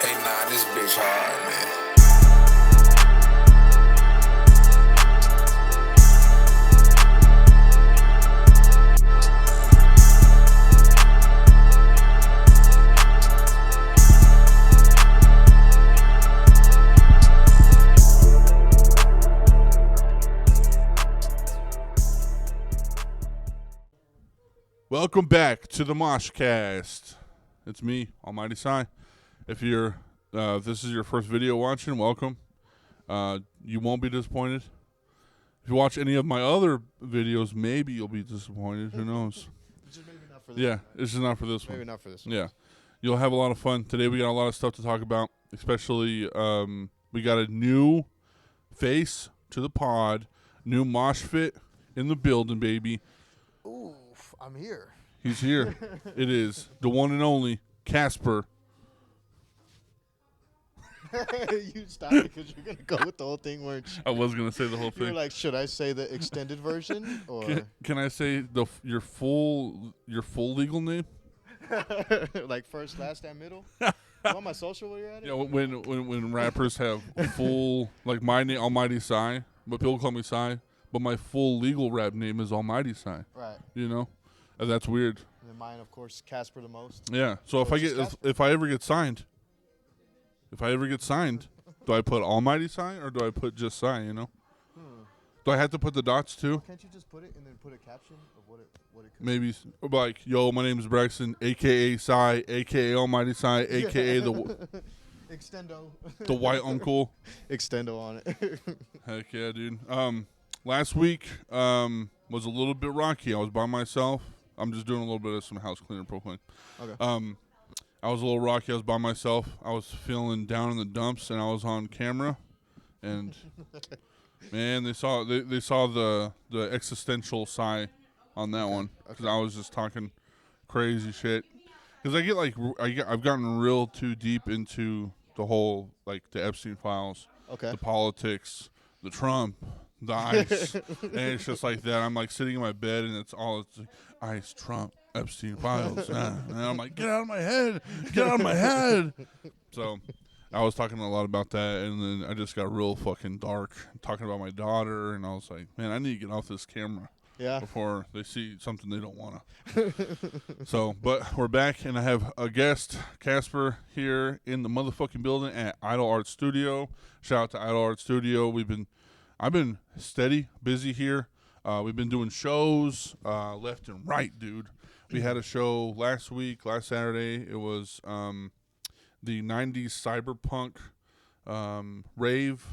Hey, nah, this bitch hard, man. Welcome back to the Moshcast. It's me, Almighty Sai. If this is your first video watching, welcome. You won't be disappointed. If you watch any of my other videos, maybe you'll be disappointed. Who knows? Just maybe not for this Yeah, one. it's just not for this one. Maybe not for this one. Yeah, you'll have a lot of fun today. We got a lot of stuff to talk about. Especially, we got a new face to the pod, new moshfit in the building, baby. Oof, I'm here. He's here. It is the one and only Casper. You stopped because you're gonna go with the whole thing, weren't you? I was gonna say the whole You were thing. like, should I say the extended version or Can I say your full legal name? like first, last, and middle? You want my social while you're at it? Yeah, when rappers have full, like my name Almighty Sai, but people call me Sai, but my full legal rap name is Almighty Sai. Right. You know, and that's weird. And then mine, of course, Casper the most. Yeah. So Oh, it's just Casper? if I ever get signed, do I put Almighty Sai or do I put just Sai? You know, do I have to put the dots too? Can't you just put it and then put a caption of what it could Maybe like, yo, my name is Braxton, aka Sai, aka Almighty Sai, aka Extendo. the white uncle. Extendo on it. Heck yeah, dude. Last week was a little bit rocky. I was by myself. I'm just doing a little bit of some house cleaning, pro clean. Okay. I was a little rocky. I was by myself. I was feeling down in the dumps, and I was on camera. And man, they saw the existential sigh on that one because I was just talking crazy shit. Because I've gotten real too deep into the whole the Epstein files, Okay. the politics, the Trump, the ICE, and it's just like that. I'm like sitting in my bed, and it's like, ICE, Trump, Epstein files, and I'm like, get out of my head, get out of my head. So I was talking a lot about that, and then I just got real fucking dark, talking about my daughter, and I was like, man, I need to get off this camera Yeah. before they see something they don't want to. So, but we're back, and I have a guest, Casper, here in the motherfucking building at Idol Art Studio. Shout out to Idol Art Studio. I've been steady, busy here. We've been doing shows left and right, dude. We had a show last Saturday. It was the 90s cyberpunk rave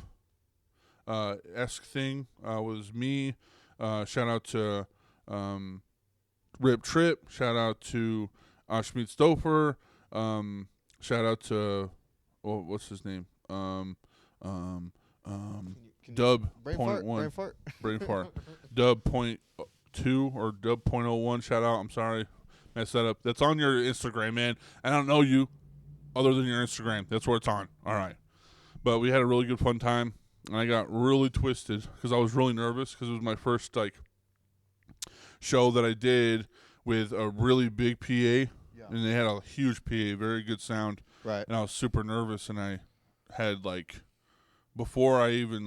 esque thing. Was me. Shout out to Rip Trip. Shout out to Ashmeet Stouffer. Shout out to what's his name? Dub Brain point fart. one. Brain fart. Brain fart. Dub point 2 or Dub .01. Shout out. I'm sorry, messed that up. That's on your Instagram, man. I don't know you other than your Instagram. That's where it's on. All right. But we had a really good fun time, and I got really twisted because I was really nervous because it was my first show that I did with a really big PA, and they had a huge PA, very good sound. Right. And I was super nervous, and I had before I even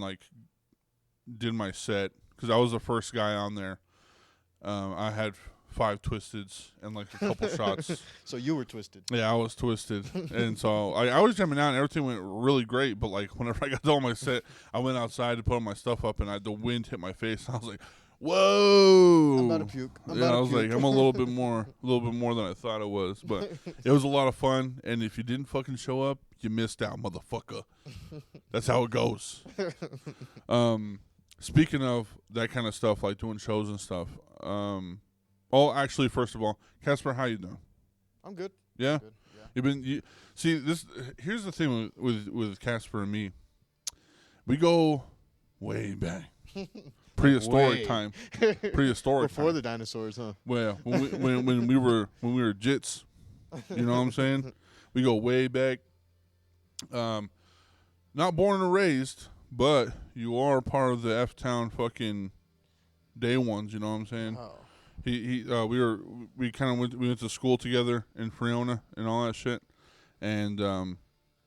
did my set, because I was the first guy on there, I had 5 twisteds and a couple shots. So you were twisted. Yeah, I was twisted, and so I was jamming out, and everything went really great. But whenever I got done my set, I went outside to put all my stuff up, and the wind hit my face. And I was like, "Whoa!" I'm about to puke. I was like, I'm a little bit more than I thought it was. But it was a lot of fun, and if you didn't fucking show up, you missed out, motherfucker. That's how it goes. Speaking of that kind of stuff, like doing shows and stuff. Actually, first of all, Casper, how you doing? I'm good. Yeah. Good. Yeah. See this. Here's the thing with Casper and me. We go way back, prehistoric Way. time, prehistoric Before time. the dinosaurs, huh? Well, when we were jits, you know what I'm saying? We go way back. Not born and raised, but you are part of the F Town fucking day ones. You know what I'm saying? Oh. We went to school together in Freona and all that shit, and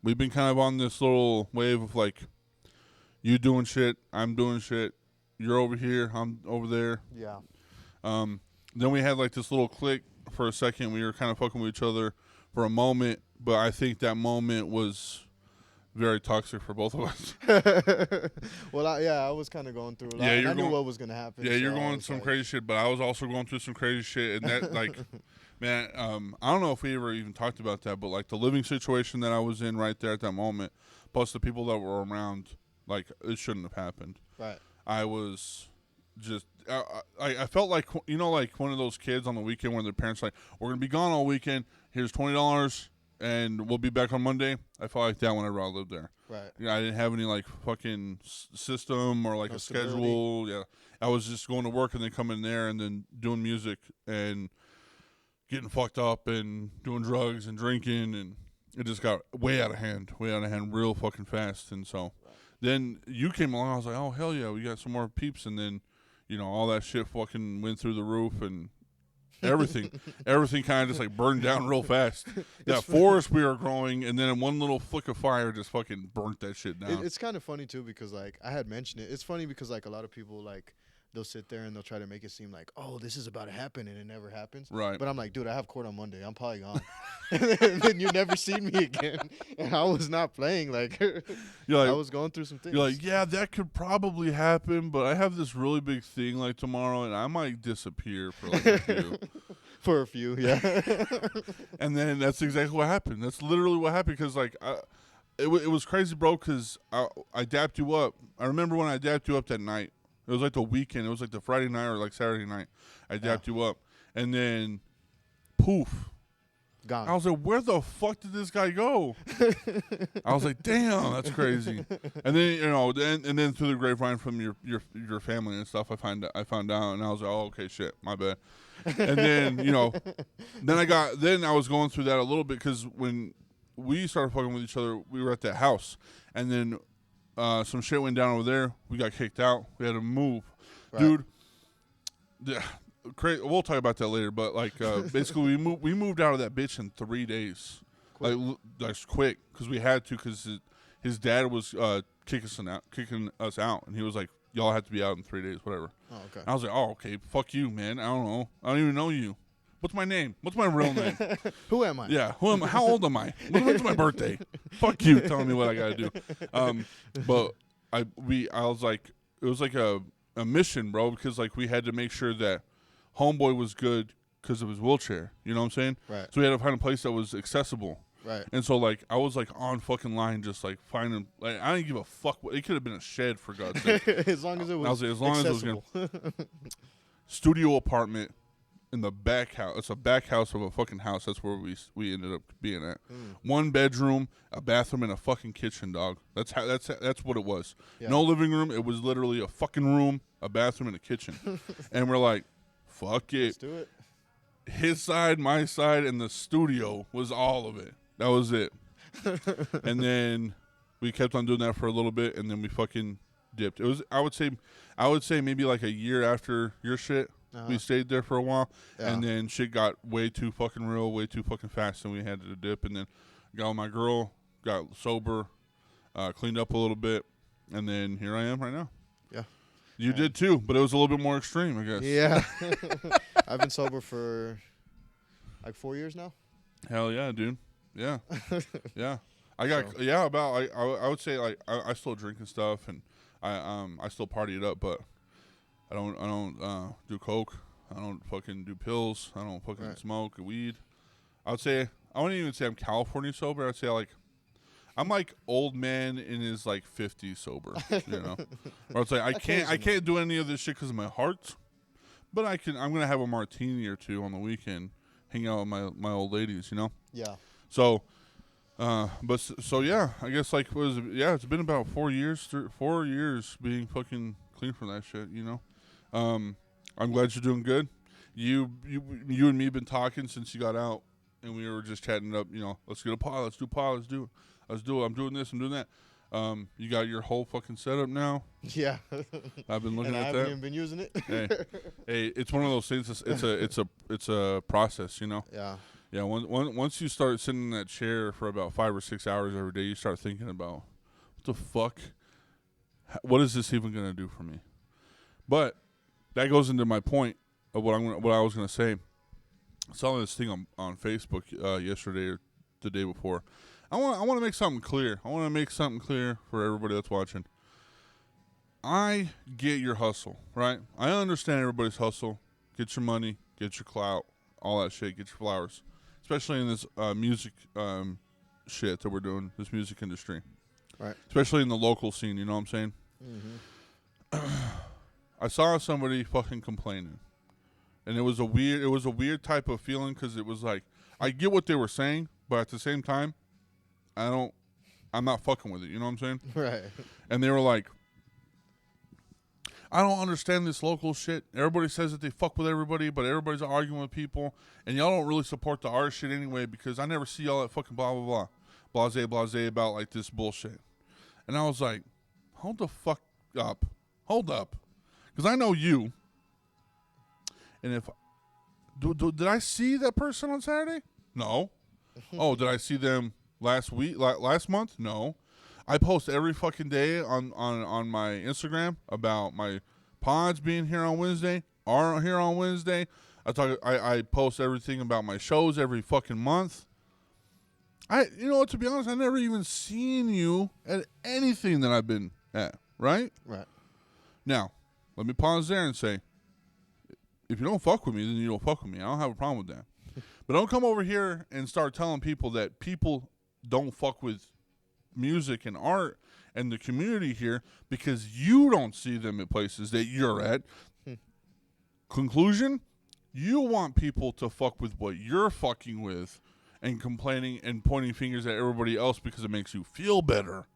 we've been kind of on this little wave of like, you doing shit, I'm doing shit, you're over here, I'm over there. Yeah. Then we had like this little click for a second. We were kind of fucking with each other for a moment, but I think that moment was very toxic for both of us. Well, I was kind of going through a lot. Yeah, I knew what was gonna happen. Yeah, so you're I going was some like, crazy shit, but I was also going through some crazy shit, and that like, man, I don't know if we ever even talked about that, but like the living situation that I was in right there at that moment, plus the people that were around, like it shouldn't have happened. Right. I was just, I felt like, you know, like one of those kids on the weekend where their parents like, we're gonna be gone all weekend. Here's $20, and we'll be back on Monday. I felt like that whenever I lived there. Right. Yeah, I didn't have any like fucking system or like No a stability. schedule. Yeah, I was just going to work and then coming there and then doing music and getting fucked up and doing drugs and drinking, and it just got way out of hand, real fucking fast. And so then you came along. I was like, oh hell yeah, we got some more peeps. And then, you know, all that shit fucking went through the roof and everything kind of just like burned down real fast. That forest we were growing, and then one little flick of fire just fucking burnt that shit down. It's kind of funny too because like I had mentioned it. It's funny because like a lot of people like they'll sit there and they'll try to make it seem like, oh, this is about to happen, and it never happens. Right. But I'm like, dude, I have court on Monday. I'm probably gone. And then you never seen me again. And I was not playing. Like, You're like, I was going through some things. You're like, yeah, that could probably happen, but I have this really big thing like tomorrow, and I might disappear for like a few. For a few, yeah. And then that's exactly what happened. That's literally what happened because, like, it was crazy, bro, because I dapped you up. I remember when I dapped you up that night. It was like the weekend. It was like the Friday night or like Saturday night. I dapped you up. And then, poof. Gone. I was like, where the fuck did this guy go? I was like, damn, that's crazy. And then, you know, and then through the grapevine from your family and stuff, I found out, and I was like, oh, okay, shit, my bad. And then, you know, then I was going through that a little bit because when we started fucking with each other, we were at that house, and then some shit went down over there. We got kicked out. We had to move, dude. We'll talk about that later, but like basically we moved out of that bitch in 3 days, quick. Like that's quick because we had to because his dad was kicking us out, and he was like, y'all have to be out in 3 days, whatever. Oh, okay. And I was like, oh, okay, fuck you, man. I don't know. I don't even know you. What's my name? What's my real name? Who am I? Yeah, who am I? How old am I? When's my birthday? Fuck you, telling me what I gotta do. But I was like, it was like a mission, bro, because like we had to make sure that homeboy was good because of his wheelchair. You know what I'm saying? Right. So we had to find a place that was accessible. Right. And so like I was like on fucking line, just like finding. Like I didn't give a fuck. It could have been a shed for God's sake. As long as it was. I was like, as long accessible. as it was good. Studio apartment in the back house. It's a back house of a fucking house. That's where we ended up being at. 1 bedroom, a bathroom, and a fucking kitchen, dog. That's what it was. Yeah. No living room. It was literally a fucking room, a bathroom, and a kitchen. And we're like, fuck it. Let's do it. His side, my side, and the studio was all of it. That was it. And then we kept on doing that for a little bit, and then we fucking dipped. It was I would say maybe like a year after your shit. We stayed there for a while, and then shit got way too fucking real, way too fucking fast, and we had to dip. And then got with my girl, got sober, cleaned up a little bit, and then here I am right now. Yeah. You did too, but it was a little bit more extreme, I guess. Yeah. I've been sober for like 4 years now. Hell yeah, dude. Yeah. Yeah. I would say like I still drink and stuff, and I still party it up, but I don't do coke. I don't fucking do pills. I don't fucking smoke weed. I wouldn't even say I'm California sober. I'd say like I'm like old man in his like 50s sober, you know. Or it's like I can't do any of this shit because of my heart, but I'm gonna have a martini or two on the weekend, hang out with my old ladies, you know. Yeah. So, so yeah, I guess like it's been about 4 years, 4 years being fucking clean from that shit, you know. I'm glad you're doing good. You and me have been talking since you got out, and we were just chatting up. You know, let's get a pod. Let's do pod. Let's do it. I'm doing this. I'm doing that. You got your whole fucking setup now. Yeah. I've been looking and at that. I haven't even been using it. Hey, it's one of those things. It's a process. You know. Yeah. Yeah, once you start sitting in that chair for about 5 or 6 hours every day, you start thinking about what the fuck, what is this even gonna do for me? But that goes into my point of what I was gonna say. I saw this thing on Facebook yesterday or the day before. I want to make something clear. I want to make something clear for everybody that's watching. I get your hustle, right? I understand everybody's hustle. Get your money, get your clout, all that shit. Get your flowers. Especially in this music shit that we're doing, this music industry. Right. Especially in the local scene, you know what I'm saying? Mm-hmm. I saw somebody fucking complaining. And it was a weird type of feeling because it was like, I get what they were saying, but at the same time, I'm not fucking with it, you know what I'm saying? Right. And they were like, I don't understand this local shit. Everybody says that they fuck with everybody, but everybody's arguing with people. And y'all don't really support the art shit anyway because I never see y'all at fucking blah, blah, blah. Blase about like this bullshit. And I was like, hold the fuck up. Hold up. Because I know you. And if... Did I see that person on Saturday? No. Oh, did I see them last month? No. I post every fucking day on my Instagram about my pods being here on Wednesday, are here on Wednesday. I post everything about my shows every fucking month. You know what, to be honest, I never even seen you at anything that I've been at, right? Right. Now, let me pause there and say, if you don't fuck with me, then you don't fuck with me. I don't have a problem with that. But don't come over here and start telling people that people don't fuck with music and art and the community here because you don't see them at places that you're at. Conclusion, you want people to fuck with what you're fucking with and complaining and pointing fingers at everybody else because it makes you feel better.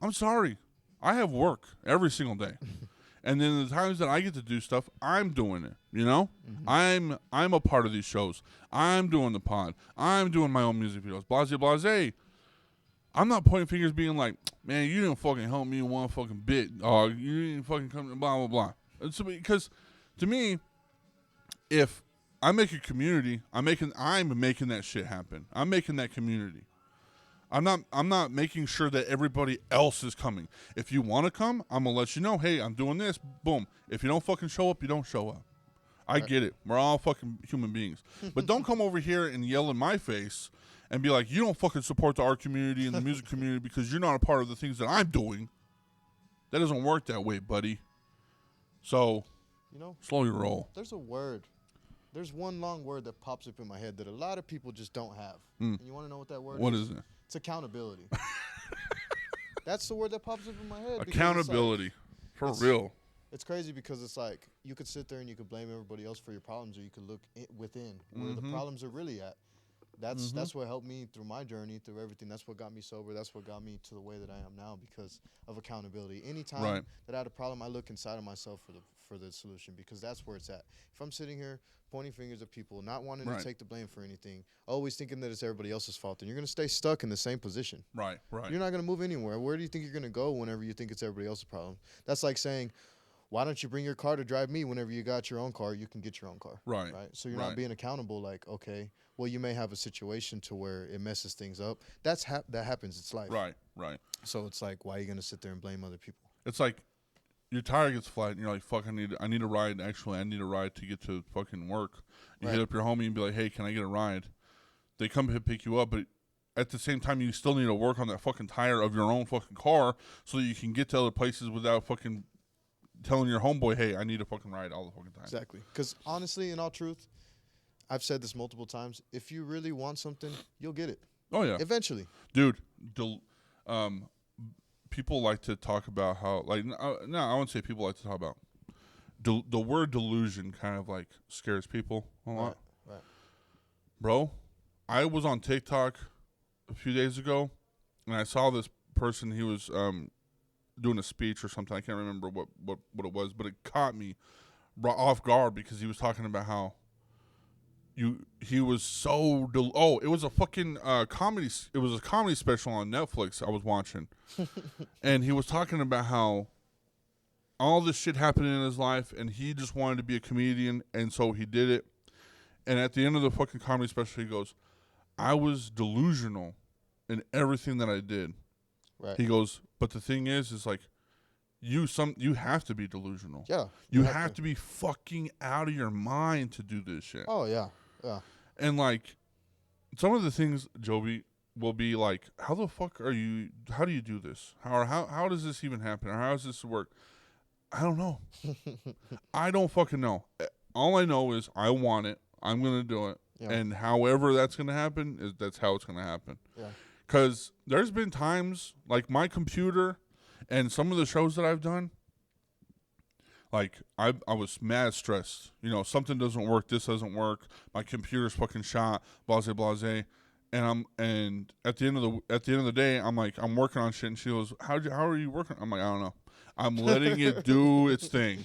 I'm sorry. I have work every single day. And then the times that I get to do stuff, I'm doing it, you know? Mm-hmm. I'm a part of these shows. I'm doing the pod. I'm doing my own music videos. Blase. I'm not pointing fingers being like, man, you didn't fucking help me one fucking bit, dog. You didn't fucking come, blah, blah, blah. Because to me, if I make a community, I'm making that shit happen. I'm making that community. I'm not making sure that everybody else is coming. If you want to come, I'm going to let you know, hey, I'm doing this. Boom. If you don't fucking show up, you don't show up. I get it. We're all fucking human beings. But don't come over here and yell in my face and be like, you don't fucking support the art community and the music community because you're not a part of the things that I'm doing. That doesn't work that way, buddy. So, slowly roll. There's a word. There's one long word that pops up in my head that a lot of people just don't have. And you want to know what that word is? What is it? It's accountability. That's the word that pops up in my head. Accountability. For real. It's crazy because it's like you could sit there and you could blame everybody else for your problems, or you could look within where the problems are really at. That's what helped me through my journey, through everything. That's what got me sober. That's what got me to the way that I am now because of accountability. Anytime that I had a problem, I look inside of myself for the solution because that's where it's at. If I'm sitting here pointing fingers at people, not wanting to take the blame for anything, always thinking that it's everybody else's fault, then you're going to stay stuck in the same position. Right. You're not going to move anywhere. Where do you think you're going to go whenever you think it's everybody else's problem? That's like saying, why don't you bring your car to drive me whenever you got your own car? You can get your own car. Right. So you're not being accountable like, okay, well, you may have a situation to where it messes things up. That happens. It's life. Right. So it's like, why are you going to sit there and blame other people? It's like your tire gets flat and you're like, fuck, I need a ride. Actually, I need a ride to get to fucking work. You hit up your homie and be like, hey, can I get a ride? They come pick you up, but at the same time, you still need to work on that fucking tire of your own fucking car so that you can get to other places without fucking telling your homeboy, hey, I need a fucking ride all the fucking time. Exactly. Because honestly, in all truth, I've said this multiple times. If you really want something, you'll get it. Oh, yeah. Eventually. Dude, people like to talk about how, like, no, I wouldn't say people like to talk about. The word delusion kind of, like, scares people a lot. Right. Bro, I was on TikTok a few days ago, and I saw this person. He was doing a speech or something. I can't remember what it was, but it caught me off guard because he was talking about how he was so it was a fucking comedy. It was a comedy special on Netflix I was watching, and he was talking about how all this shit happened in his life, and he just wanted to be a comedian, and so he did it. And at the end of the fucking comedy special, he goes, I was delusional in everything that I did. Right. He goes, but the thing is like, you have to be delusional. Yeah. You have to be fucking out of your mind to do this shit. Oh, yeah. Yeah. And, like, some of the things, Joby, will be like, how the fuck are you, how do you do this? How does this even happen? Or how does this work? I don't know. I don't fucking know. All I know is I want it. I'm going to do it. Yeah. And however that's going to happen, that's how it's going to happen. Yeah. Because there's been times, like my computer and some of the shows that I've done, like I was mad stressed. You know, something doesn't work, this doesn't work, my computer's fucking shot, blase blase. And at the end of the day, I'm like, I'm working on shit, and she goes, how are you working? I'm like, I don't know. I'm letting it do its thing.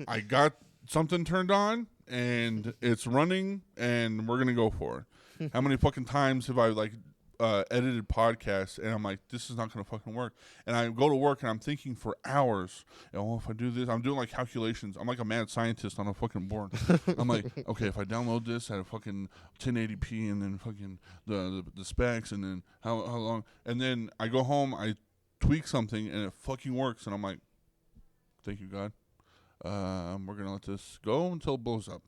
I got something turned on and it's running and we're gonna go for it. How many fucking times have I like edited podcasts and I'm like, this is not gonna fucking work, and I go to work and I'm thinking for hours, if I do this, I'm doing like calculations. I'm like a mad scientist on a fucking board. I'm like, okay, if I download this at a fucking 1080p and then fucking the specs and then how long, and then I go home, I tweak something and it fucking works, and I'm like, thank you, God. We're gonna let this go until it blows up.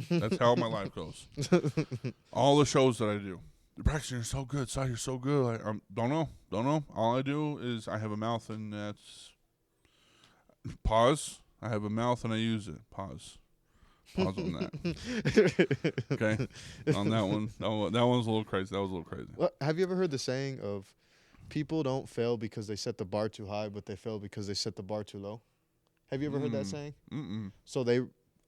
That's how my life goes. All the shows that I do, Braxton, you're so good. Si, you're so good. I don't know. All I do is I have a mouth, and that's pause. I have a mouth and I use it. Pause on that. Okay, on that one. That one's a little crazy. That was a little crazy. Well, have you ever heard the saying of people don't fail because they set the bar too high, but they fail because they set the bar too low? Have you ever heard that saying? Mm-mm. So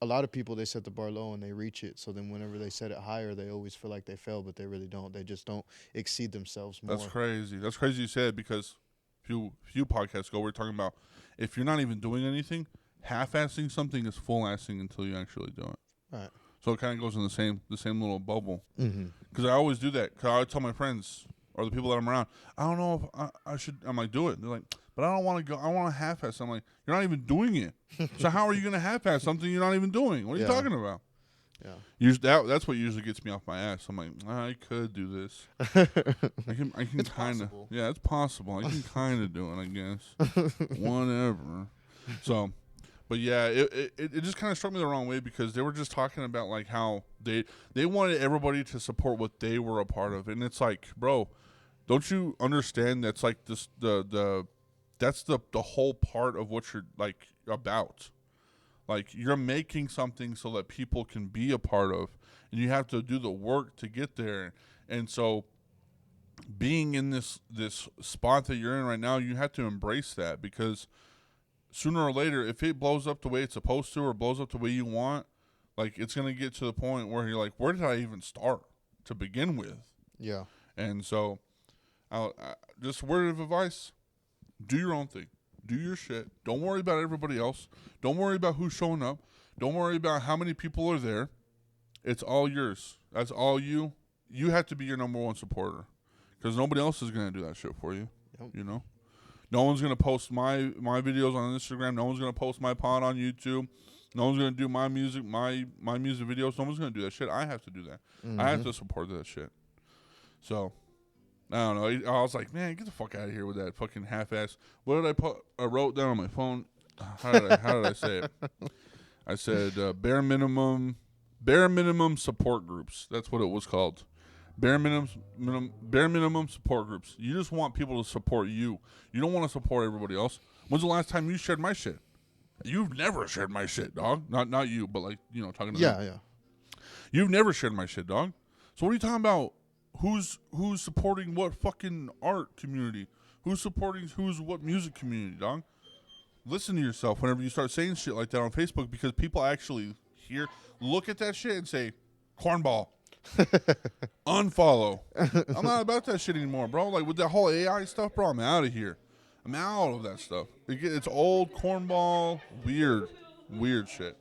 a lot of people, they set the bar low and they reach it. So then whenever they set it higher, they always feel like they fail, but they really don't. They just don't exceed themselves more. That's crazy. That's crazy you said, because few podcasts ago we were talking about, if you're not even doing anything, half-assing something is full-assing until you actually do it. Right. So it kind of goes in the same little bubble. Mm-hmm. Because I always do that. Because I always tell my friends or the people that I'm around, I don't know if I should. I'm like, do it. They're like, but I don't want to go. I want to half-ass. I'm like, you're not even doing it. So how are you going to half-ass something you're not even doing? What are you talking about? Yeah. That's what usually gets me off my ass. I'm like, I could do this. I can kind of. Yeah, it's possible. I can kind of do it, I guess. Whatever. So, but yeah, it just kind of struck me the wrong way, because they were just talking about like how they wanted everybody to support what they were a part of, and it's like, bro, don't you understand that's like this that's the whole part of what you're like about. Like, you're making something so that people can be a part of, and you have to do the work to get there. And so being in this spot that you're in right now, you have to embrace that, because sooner or later, if it blows up the way it's supposed to, or blows up the way you want, like, it's going to get to the point where you're like, where did I even start to begin with? Yeah. And so just a word of advice, do your own thing. Do your shit. Don't worry about everybody else. Don't worry about who's showing up. Don't worry about how many people are there. It's all yours. That's all you. You have to be your number one supporter, because nobody else is going to do that shit for you. Yep. You know? No one's going to post my videos on Instagram. No one's going to post my pod on YouTube. No one's going to do my music videos. No one's going to do that shit. I have to do that. Mm-hmm. I have to support that shit. So, I don't know. I was like, man, get the fuck out of here with that fucking half-ass. What did I put? I wrote down on my phone. How did I say it? I said bare minimum support groups. That's what it was called. Bare minimum support groups. You just want people to support you. You don't want to support everybody else. When's the last time you shared my shit? You've never shared my shit, dog. Not you, but like, you know, talking to me. Yeah. You've never shared my shit, dog. So what are you talking about? Who's supporting what fucking art community? Who's supporting what music community, dog? Listen to yourself whenever you start saying shit like that on Facebook, because people actually look at that shit and say, cornball. Unfollow. I'm not about that shit anymore, bro. Like, with that whole AI stuff, bro, I'm out of here. I'm out of that stuff. It's old cornball, weird shit.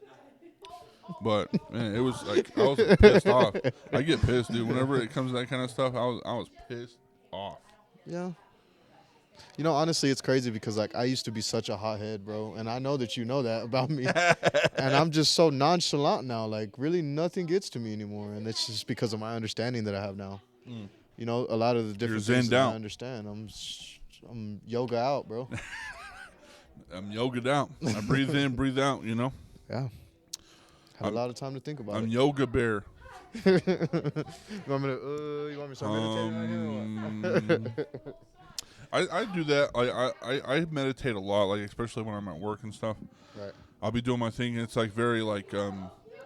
But man, it was like, I was pissed off. I get pissed, dude. Whenever it comes to that kind of stuff, I was pissed off. Yeah. You know, honestly, it's crazy because like I used to be such a hothead, bro, and I know that you know that about me. And I'm just so nonchalant now. Like really, nothing gets to me anymore, and it's just because of my understanding that I have now. You know, a lot of the different things that I understand. I'm yoga out, bro. I'm yoga out. I breathe in, breathe out. You know. Yeah. Have a lot of time to think about I'm it. yoga bear. You want me to start meditating right here? Or what? I do that. I meditate a lot, like especially when I'm at work and stuff. Right. I'll be doing my thing, and it's like very like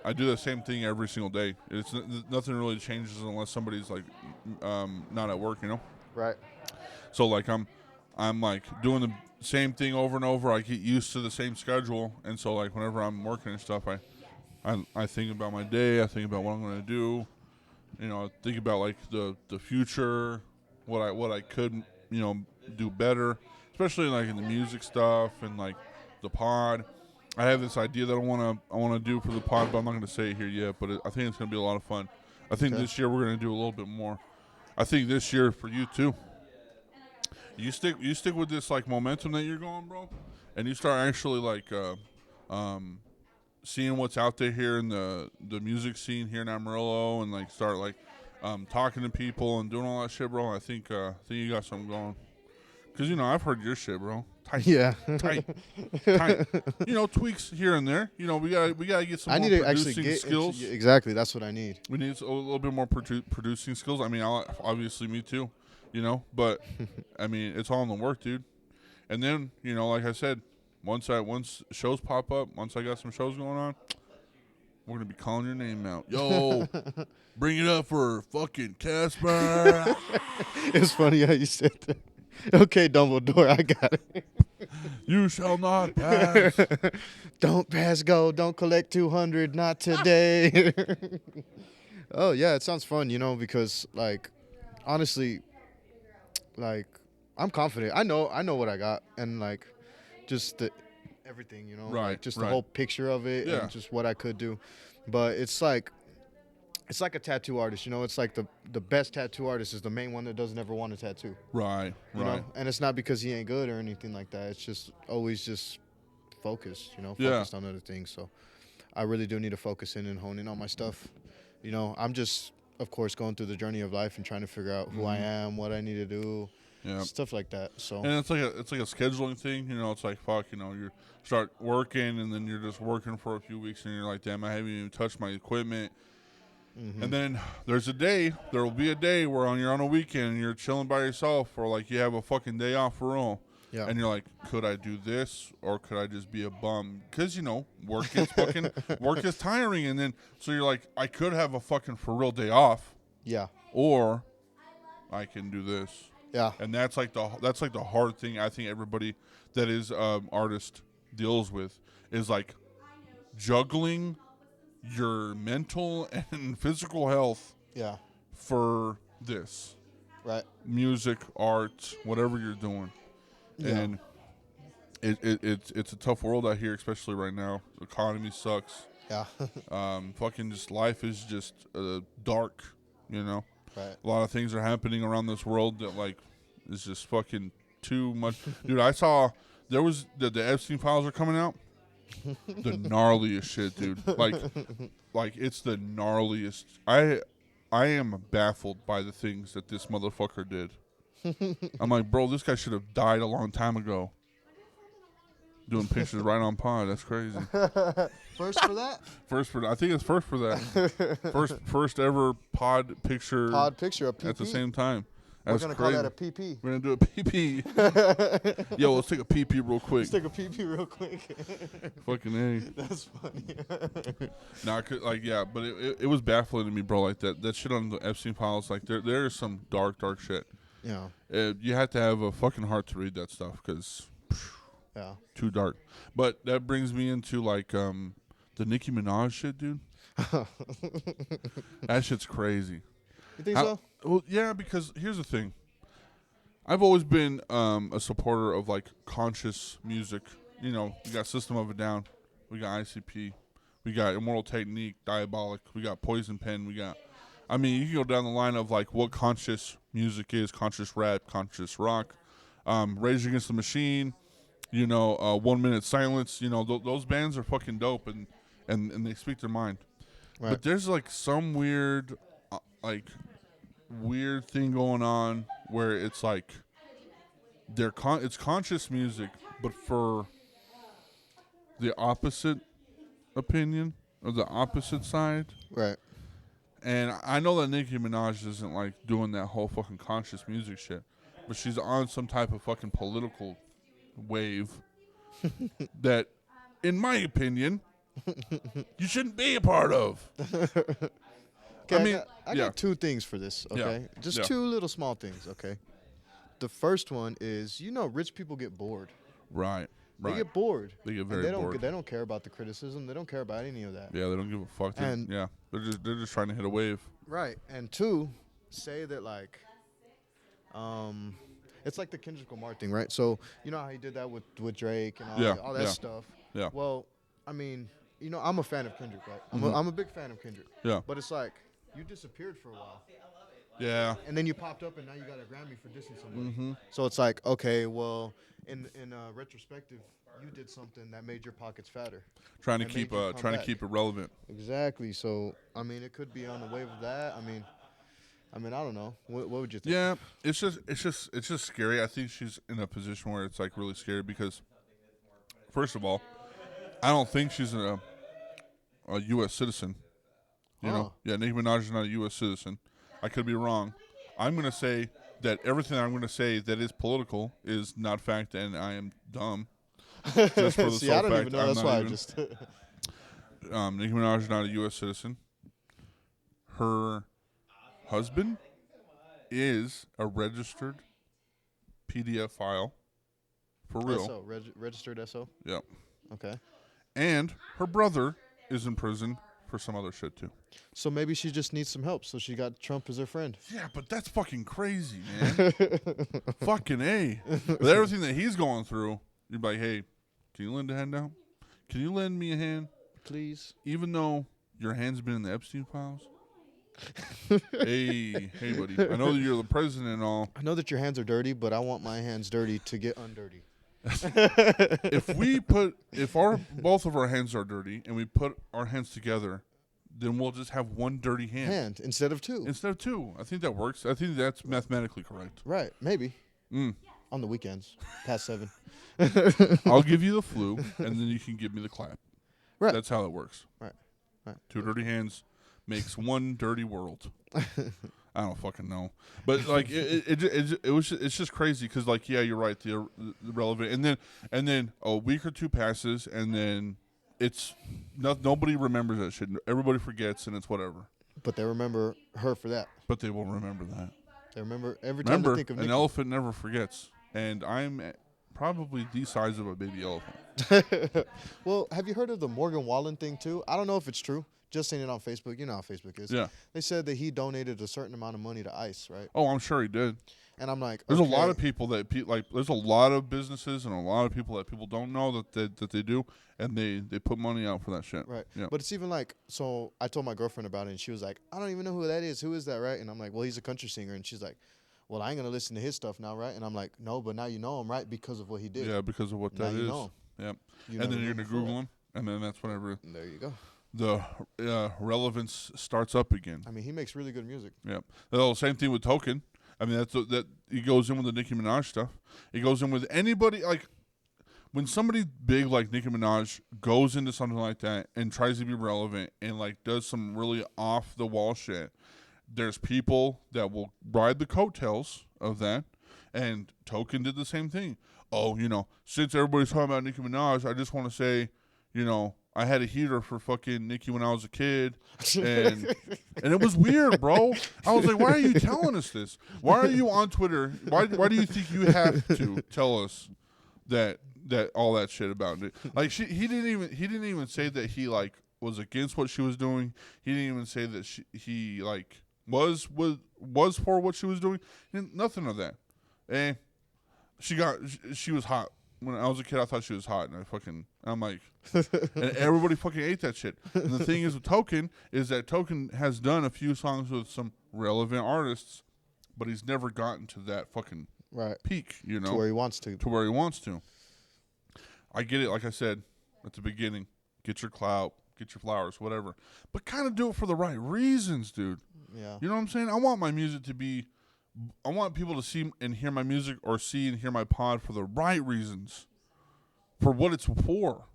I do the same thing every single day. It's nothing really changes unless somebody's like not at work, you know. Right. So like I'm like doing the same thing over and over. I get used to the same schedule, and so like whenever I'm working and stuff, I think about my day. I think about what I'm going to do. You know, I think about like the future, what I could do better, especially like in the music stuff and like the pod. I have this idea that I want to do for the pod, but I'm not going to say it here yet. But I think it's going to be a lot of fun. I think this year we're going to do a little bit more. I think this year for you too. You stick with this like momentum that you're going, bro, and you start actually like seeing what's out there here in the music scene here in Amarillo, and like start like talking to people and doing all that shit, bro. I think you got something going. Cause I've heard your shit, bro. Tight, Yeah. tight. Tweaks here and there. We gotta get some. I more need to producing actually get skills. Exactly, that's what I need. We need a little bit more producing skills. I mean, obviously me too. But I mean, it's all in the work, dude. And then like I said, once shows pop up, once I got some shows going on, we're gonna be calling your name out. Yo, bring it up for fucking Casper. It's funny how you said that. Okay, Dumbledore, I got it. You shall not pass. Don't pass go. Don't collect 200. Not today. Oh yeah, it sounds fun. Because like, honestly, like I'm confident. I know what I got, and like, just everything. Right. Like, just right. the whole picture of it, Yeah. and just what I could do. But it's like a tattoo artist. It's like the best tattoo artist is the main one that doesn't ever want a tattoo. Right. You know, and it's not because he ain't good or anything like that. It's just always just focused. Focused on other things. So I really do need to focus in and hone in on my stuff. I'm just, of course, going through the journey of life and trying to figure out who I am, what I need to do, stuff like that. So and it's like a scheduling thing. It's like fuck. You start working and then you're just working for a few weeks and you're like, damn, I haven't even touched my equipment. Mm-hmm. And then there will be a day where you're on a weekend and you're chilling by yourself, or like you have a fucking day off for real. Yeah. And you're like, could I do this or could I just be a bum? Because work is tiring, and then so you're like, I could have a fucking for real day off. Yeah. Or I can do this. Yeah. And that's like the hard thing I think everybody that is artist deals with is like juggling your mental and physical health for this. Right. Music, art, whatever you're doing. Yeah. And it's a tough world out here, especially right now. The economy sucks. Yeah. Fucking just life is just dark, Right. A lot of things are happening around this world that like is just fucking too much. Dude, I saw there was the Epstein files are coming out. The gnarliest shit, dude. Like it's the gnarliest. I am baffled by the things that this motherfucker did. I'm like, bro, this guy should have died a long time ago. Doing pictures right on pod. That's crazy. First for that? I think it's first for that. First ever pod picture. Pod picture, a PP. At the same time. We're going to call that a PP. We're going to do a PP. Yo, let's take a PP real quick. Let's take a PP real quick. Fucking A. That's funny. But it was baffling to me, bro. Like that shit on the Epstein files, like there is some dark shit. Yeah. You have to have a fucking heart to read that stuff because too dark. But that brings me into like the Nicki Minaj shit, dude. That shit's crazy. You think so? Well, yeah, because here's the thing. I've always been a supporter of like conscious music. We got System of a Down, we got ICP, we got Immortal Technique, Diabolic, we got Poison Pen, you can go down the line of like what conscious music is: conscious rap, conscious rock, Rage Against the Machine, you know, 1 Minute Silence. You know, those bands are fucking dope, and they speak their mind. Right. But there's like some weird, weird thing going on where it's like it's conscious music, but for the opposite opinion or the opposite side. Right. And I know that Nicki Minaj isn't like doing that whole fucking conscious music shit, but she's on some type of fucking political wave that, in my opinion, you shouldn't be a part of. Okay, I got two things for this, okay? Yeah. Just Yeah. two little small things, okay? The first one is, rich people get bored. Right. They get bored. They get And very bored. They don't care about the criticism. They don't care about any of that. Yeah, they don't give a fuck. And- They're just trying to hit a wave. Right. And two, say that like, it's like the Kendrick Lamar thing, right? So you know how he did that with Drake and all that stuff. Yeah. Well, I mean, I'm a fan of Kendrick, right? I'm a big fan of Kendrick. Yeah. But it's like you disappeared for a while, Yeah. and then you popped up, and now you got a Grammy for dissing somebody. So it's like, okay, well, in retrospective, you did something that made your pockets fatter. Trying to That keep made you come back. it relevant. Exactly. So I mean, it could be on the wave of that. I mean, I don't know. What would you think? Yeah, it's just scary. I think she's in a position where it's like really scary because, first of all, I don't think she's a U.S. citizen. You know, yeah, Nicki Minaj is not a U.S. citizen. I could be wrong. I'm gonna say that everything I'm gonna say that is political is not fact, and I am dumb. Just for the See, sole I don't fact even know. I'm That's not why even- I just. Nicki Minaj is not a U.S. citizen. Her husband is a registered PDF file. For real. SO, registered SO. Yep. Okay. And her brother is in prison for some other shit too. So maybe she just needs some help. So she got Trump as her friend. Yeah, but that's fucking crazy, man. Fucking A. With everything that he's going through, you're like, hey, can you lend a hand out? Can you lend me a hand? Please. Even though your hand's been in the Epstein files? hey, buddy. I know that you're the president and all. I know that your hands are dirty, but I want my hands dirty to get undirty. If both of our hands are dirty and we put our hands together, then we'll just have one dirty hand. Instead of two. Instead of two. I think that works. I think that's mathematically correct. Right. Maybe. On the weekends, past 7. I'll give you the flu, and then you can give me the clap. Right. That's how it works. Right. Two dirty hands makes one dirty world. I don't fucking know, but like it's just crazy because like yeah, you're right, the relevant, and then a week or two passes, and then it's nobody remembers that shit. Everybody forgets, and it's whatever. But they remember her for that. But they will remember that. They remember every time they think of an Nicki. elephant never forgets, and I'm probably the size of a baby elephant. Well, have you heard of the Morgan Wallen thing too? I don't know if it's true. Just seen it on Facebook. You know how Facebook is. Yeah. They said that he donated a certain amount of money to ICE, right? Oh, I'm sure he did. And I'm like, There's okay. a lot of people that there's a lot of businesses and a lot of people that people don't know that they do, and they put money out for that shit. Right. Yeah. But it's even like, so I told my girlfriend about it, and she was like, I don't even know who that is. Who is that, right? And I'm like, well, he's a country singer. And she's like, well, I ain't going to listen to his stuff now, right? And I'm like, no, but now you know him, right? Because of what he did. Yeah, because of what Now that you is. know him. Yep. You And never then you're knew gonna before Google him, and then that's whenever There you go. the relevance starts up again. I mean, he makes really good music. Yep. The same thing with Token. I mean, that he goes in with the Nicki Minaj stuff. He goes in with anybody like when somebody big like Nicki Minaj goes into something like that and tries to be relevant and like does some really off the wall shit. There's people that will ride the coattails of that, and Token did the same thing. Oh, since everybody's talking about Nicki Minaj, I just want to say, I had a heater for fucking Nicki when I was a kid, and it was weird, bro. I was like, why are you telling us this? Why are you on Twitter? Why do you think you have to tell us that all that shit about it? Like he didn't even say that he like was against what she was doing. He didn't even say that he like was for what she was doing. Nothing of that. And she was hot. When I was a kid, I thought she was hot, and I'm like, and everybody fucking ate that shit. And the thing is with Token is that Token has done a few songs with some relevant artists, but he's never gotten to that fucking peak, you know, to where he wants to. To where he wants to. I get it. Like I said at the beginning, get your clout, get your flowers, whatever, but kind of do it for the right reasons, dude. Yeah. You know what I'm saying? I want my music to be. I want people to see and hear my music or see and hear my pod for the right reasons, for what it's for.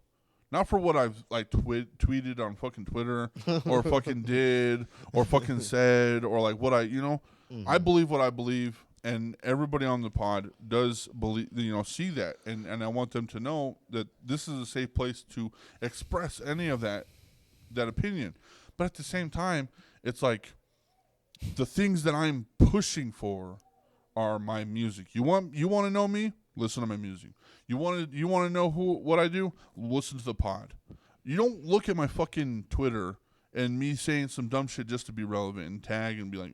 Not for what I've like tweeted on fucking Twitter or fucking did or fucking said or like what I, you know, I believe what I believe, and everybody on the pod does believe, you know, see that, and I want them to know that this is a safe place to express any of that opinion. But at the same time, it's like the things that I'm pushing for are my music. You want to know me? Listen to my music. You want to know what I do? Listen to the pod. You don't look at my fucking Twitter and me saying some dumb shit just to be relevant and tag and be like,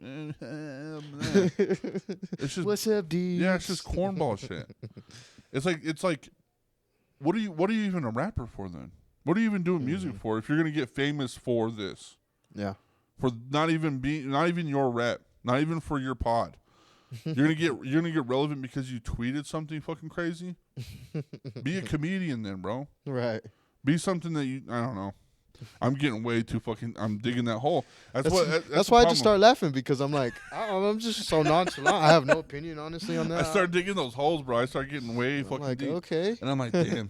it's just, what's up, dude? Yeah, it's just cornball shit. It's like, what are you even a rapper for then? What are you even doing music for if you're gonna get famous for this? Yeah. For not even your rap, not even for your pod. You're gonna get relevant because you tweeted something fucking crazy. Be a comedian then, bro. Right. Be something that I don't know. I'm getting way too fucking. I'm digging that hole. That's why I just start laughing, because I'm like, I'm just so nonchalant. I have no opinion, honestly, on that. I start digging those holes, bro. I start getting way fucking like, deep. Okay. And I'm like, damn.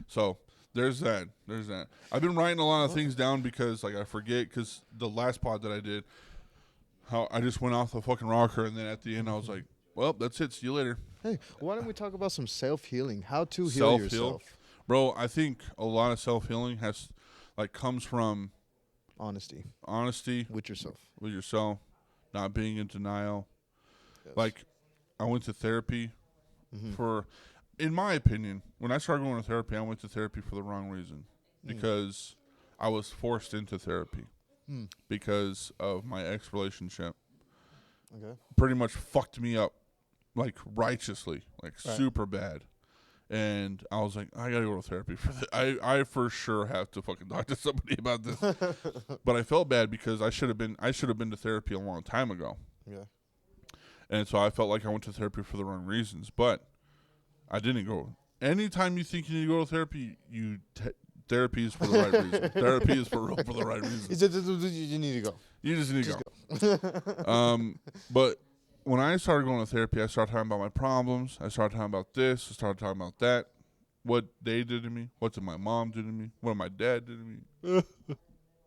So there's that. I've been writing a lot of things down because like I forget, because the last pod that I did, how I just went off the fucking rocker, and then at the end I was like, well, that's it. See you later. Hey, why don't we talk about some self-healing? How to heal yourself. Bro, I think a lot of self-healing comes from honesty with yourself, not being in denial. Yes. Like, I went to therapy for, in my opinion, when I started going to therapy, I went to therapy for the wrong reason, because I was forced into therapy because of my ex-relationship. Okay. Pretty much fucked me up, like righteously, like super bad. And I was like, I gotta go to therapy for this. I for sure have to fucking talk to somebody about this. But I felt bad because I should have been to therapy a long time ago. Yeah. And so I felt like I went to therapy for the wrong reasons, but I didn't go. Anytime you think you need to go to therapy, therapy is for the right reason. Therapy is for the right reason. You need to go. You just need to go. But when I started going to therapy, I started talking about my problems. I started talking about this. I started talking about that. What they did to me. What did my mom do to me? What my dad did to me?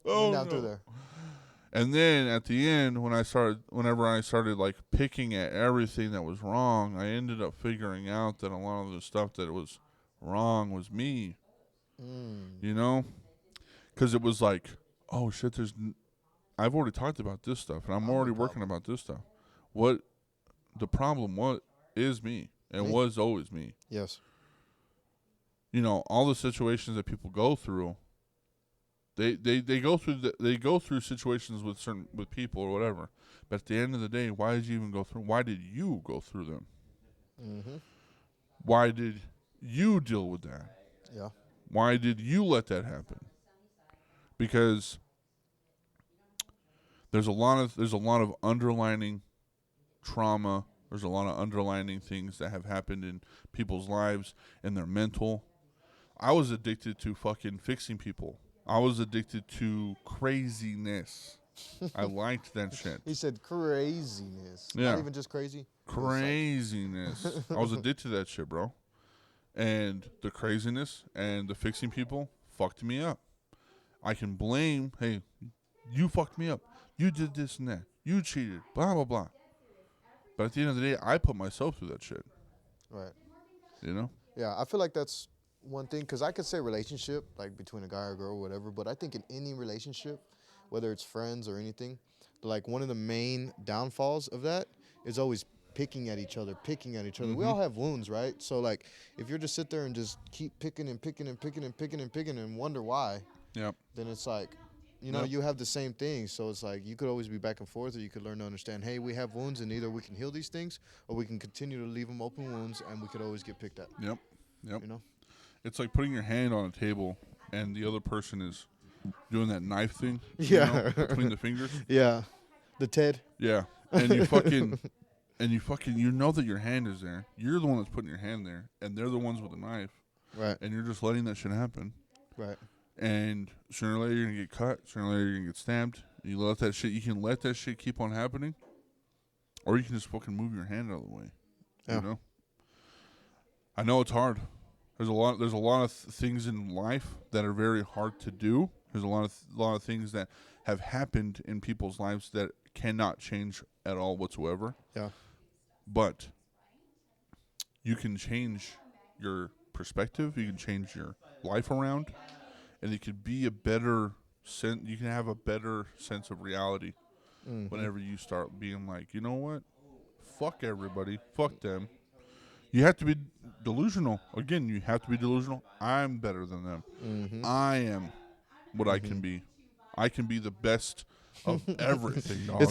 Down through there. And then at the end, whenever I started like picking at everything that was wrong, I ended up figuring out that a lot of the stuff that was wrong was me. You know? Because it was like, oh shit, I've already talked about this stuff, and I'm already working about this stuff. What the problem is me, and was always me. Yes. You know, all the situations that people go through, they go through situations with people or whatever. But at the end of the day, why did you even go through? Why did you go through them? Why did you deal with that? Yeah. Why did you let that happen? Because there's a lot of underlining trauma. There's a lot of underlining things that have happened in people's lives and their mental. I was addicted to fucking fixing people. I was addicted to craziness. I liked that shit. He said craziness. Yeah. Not even just crazy. Craziness. I was addicted to that shit, bro. And the craziness and the fixing people fucked me up. I can blame, hey, you fucked me up. You did this and that. You cheated. Blah, blah, blah. But at the end of the day, I put myself through that shit. Right. You know? Yeah, I feel like that's one thing, because I could say relationship, like between a guy or a girl or whatever, but I think in any relationship, whether it's friends or anything, like one of the main downfalls of that is always picking at each other. We all have wounds, right? So like if you're just sit there and just keep picking and wonder why, then it's like, you know, you have the same thing. So it's like you could always be back and forth, or you could learn to understand, hey, we have wounds, and either we can heal these things or we can continue to leave them open wounds, and we could always get picked at. Yep. You know? It's like putting your hand on a table and the other person is doing that knife thing. Yeah. You know, between the fingers. Yeah. The Ted. Yeah. And you fucking and you know that your hand is there. You're the one that's putting your hand there, and they're the ones with the knife. Right. And you're just letting that shit happen. Right. And sooner or later you're gonna get cut. Sooner or later you're gonna get stabbed. You let that shit. You can let that shit keep on happening, or you can just fucking move your hand out of the way. Yeah. You know. I know it's hard. There's a lot of things in life that are very hard to do. There's a lot of things that have happened in people's lives that cannot change at all whatsoever. Yeah. But you can change your perspective. You can change your life around, and it could be a better sense. You can have a better sense of reality whenever you start being like, you know what? Fuck everybody. Fuck them. You have to be delusional. Again, you have to be delusional. I'm better than them. I am what I can be. I can be the best of everything, dog.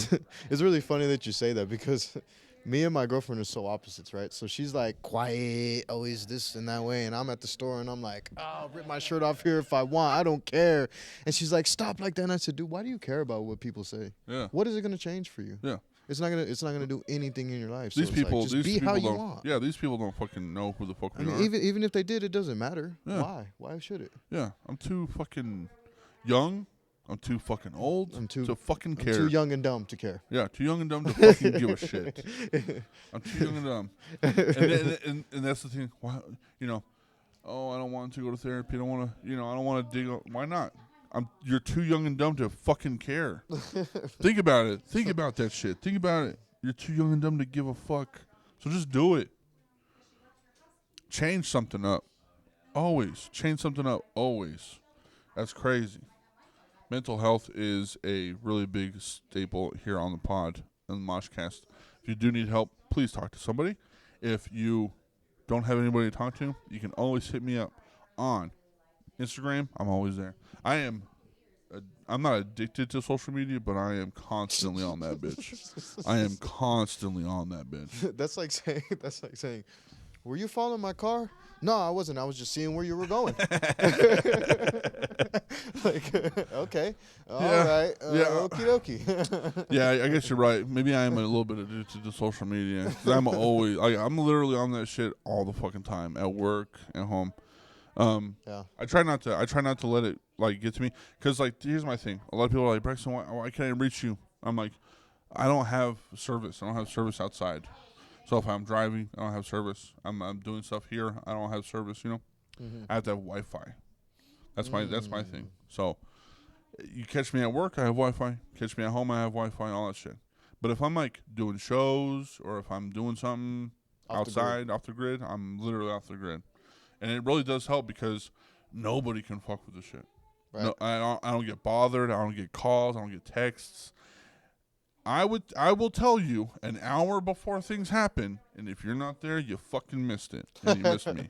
It's really funny that you say that because me and my girlfriend are so opposites, right? So she's like quiet, always this and that way, and I'm at the store and I'm like, I'll rip my shirt off here if I want. I don't care. And she's like, stop like that. And I said, dude, why do you care about what people say? Yeah. What is it gonna change for you? Yeah. It's not gonna do anything in your life. These so people, just these be people how you don't. want. Yeah, these people don't fucking know who the fuck we I mean, are. even if they did, it doesn't matter. Yeah. Why? Why should it? Yeah, I'm too fucking young. I'm too fucking old. I'm too to fucking care. I'm too young and dumb to care. Yeah, too young and dumb to fucking give a shit. I'm too young and dumb. And that's the thing. Why, you know, oh, I don't want to go to therapy. I don't want to, I don't want to dig. Why not? You're too young and dumb to fucking care. Think about it. Think about that shit. Think about it. You're too young and dumb to give a fuck. So just do it. Change something up. Always. Change something up. Always. That's crazy. Mental health is a really big staple here on the pod and the Moshcast. If you do need help, please talk to somebody. If you don't have anybody to talk to, you can always hit me up on Instagram. I'm always there. I'm not addicted to social media, but I am constantly on that bitch. I am constantly on that bitch. That's like saying, were you following my car? No, I wasn't. I was just seeing where you were going. Like, okay. All right. Okie dokie. Yeah, I guess you're right. Maybe I am a little bit addicted to social media. 'Cause I'm literally on that shit all the fucking time, at work, at home. Yeah. I try not to let it get to me, because here's my thing. A lot of people are like, Braxton, why can't I reach you? I'm like, I don't have service. I don't have service outside. So if I'm driving, I don't have service. I'm doing stuff here, I don't have service. I have to have Wi-Fi. That's my thing. So you catch me at work, I have Wi-Fi. Catch me at home, I have Wi-Fi. All that shit. But if I'm doing shows, or if I'm doing something outside, off the grid, I'm literally off the grid. And it really does help, because nobody can fuck with this shit. Right. No, I don't get bothered. I don't get calls. I don't get texts. I will tell you an hour before things happen, and if you're not there, you fucking missed it. And you missed me,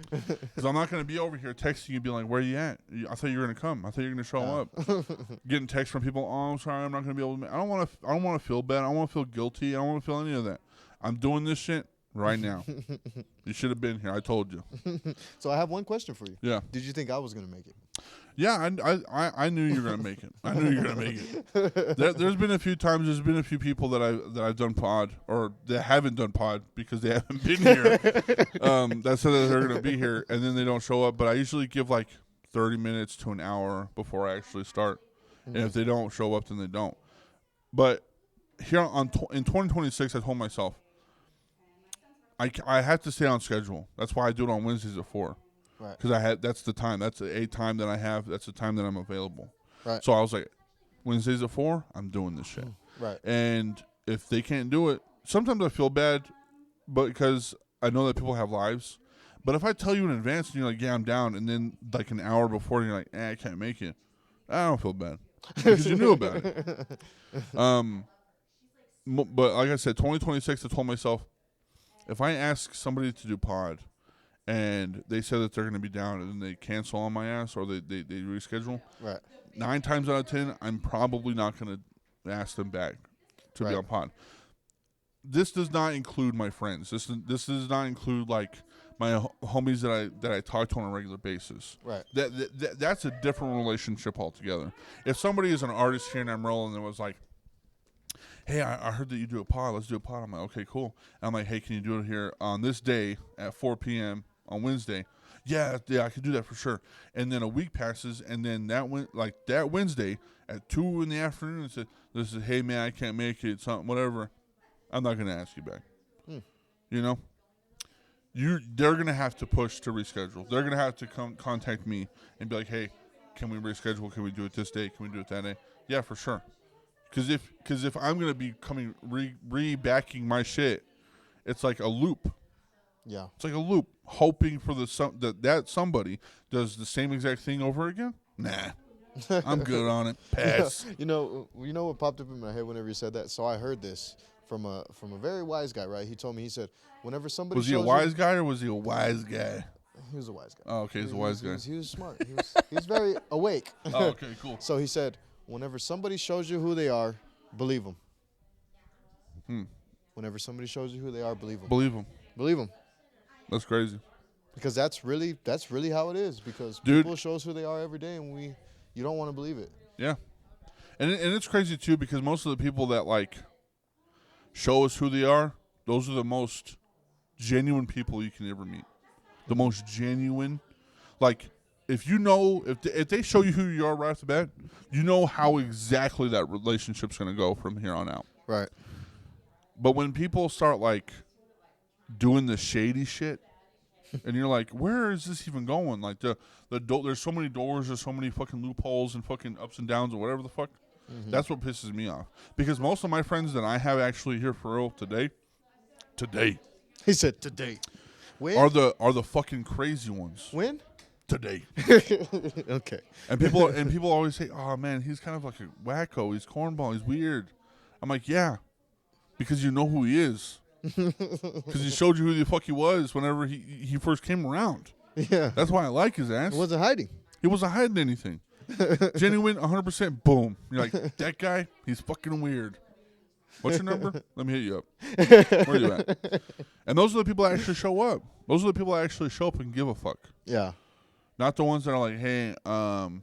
Because I'm not going to be over here texting you, being like, where are you at? I thought you were going to come. I thought you were going to show up. Getting texts from people, oh, I'm sorry, I'm not going to be able to. I don't want to feel bad. I don't want to feel guilty. I don't want to feel any of that. I'm doing this shit right now. You should have been here. I told you. So I have one question for you. Yeah. Did you think I was going to make it? Yeah, I knew you were gonna make it. I knew you were gonna make it. There's been a few times. There's been a few people that I've done pod, or that haven't done pod because they haven't been here. That said that they're gonna be here, and then they don't show up. But I usually give 30 minutes to an hour before I actually start. And if they don't show up, then they don't. But here in 2026, I told myself I have to stay on schedule. That's why I do it on Wednesdays at 4. Right. Because that's the time. That's a time that I have. That's the time that I'm available. Right. So I was like, Wednesdays at 4, I'm doing this shit. Right. And if they can't do it, sometimes I feel bad, but because I know that people have lives. But if I tell you in advance and you're like, yeah, I'm down, and then an hour before you're like, I can't make it, I don't feel bad because you knew about it. But like I said, 2026, I told myself, if I ask somebody to do pod, and they said that they're going to be down, and then they cancel on my ass, or they reschedule. Right. 9 times out of 10, I'm probably not going to ask them back to be on pod. This does not include my friends. This does not include my homies that I talk to on a regular basis. Right. That's a different relationship altogether. If somebody is an artist here in Amarillo and it was like, hey, I heard that you do a pod. Let's do a pod. I'm like, okay, cool. And I'm like, hey, can you do it here on this day at 4 p.m. on Wednesday? Yeah, I could do that for sure. And then a week passes, and then that Wednesday at 2 in the afternoon, it said, this is, hey, man, I can't make it, something, whatever. I'm not going to ask you back. You know? They're going to have to push to reschedule. They're going to have to contact me and be like, hey, can we reschedule? Can we do it this day? Can we do it that day? Yeah, for sure. Because if I'm going to be coming re-backing my shit, it's like a loop. Yeah. It's like a loop, hoping for that somebody does the same exact thing over again. Nah, I'm good on it. Pass. You know what popped up in my head whenever you said that? So I heard this from a very wise guy, right? He told me, he said, whenever somebody was he a wise guy or was he a wise guy? He was a wise guy. Oh, okay, he's a wise guy. He was smart. He was very awake. Oh, okay, cool. So he said, whenever somebody shows you who they are, believe them. Whenever somebody shows you who they are, believe them. Believe them. That's crazy. Because that's really how it is. Because people show us who they are every day, and you don't want to believe it. Yeah, and it's crazy too, because most of the people that like show us who they are, those are the most genuine people you can ever meet. The most genuine, like if they show you who you are right off the bat, you know how exactly that relationship's going to go from here on out. Right. But when people start like doing the shady shit, and you're like, where is this even going? Like there's so many doors, there's so many fucking loopholes and fucking ups and downs or whatever the fuck. That's what pisses me off. Because most of my friends that I have actually here for real today, he said today, when? are the fucking crazy ones. When? Today. Okay. And people always say, oh man, he's kind of like a wacko. He's cornball. He's weird. I'm like, yeah, because you know who he is. Because he showed you who the fuck he was whenever he first came around. Yeah. That's why I like his ass. He wasn't hiding. He wasn't hiding anything. Genuine, 100%, boom. You're like, that guy, he's fucking weird. What's your number? Let me hit you up. Where are you at? And those are the people that actually show up. Those are the people that actually show up and give a fuck. Yeah. Not the ones that are like, hey, I'm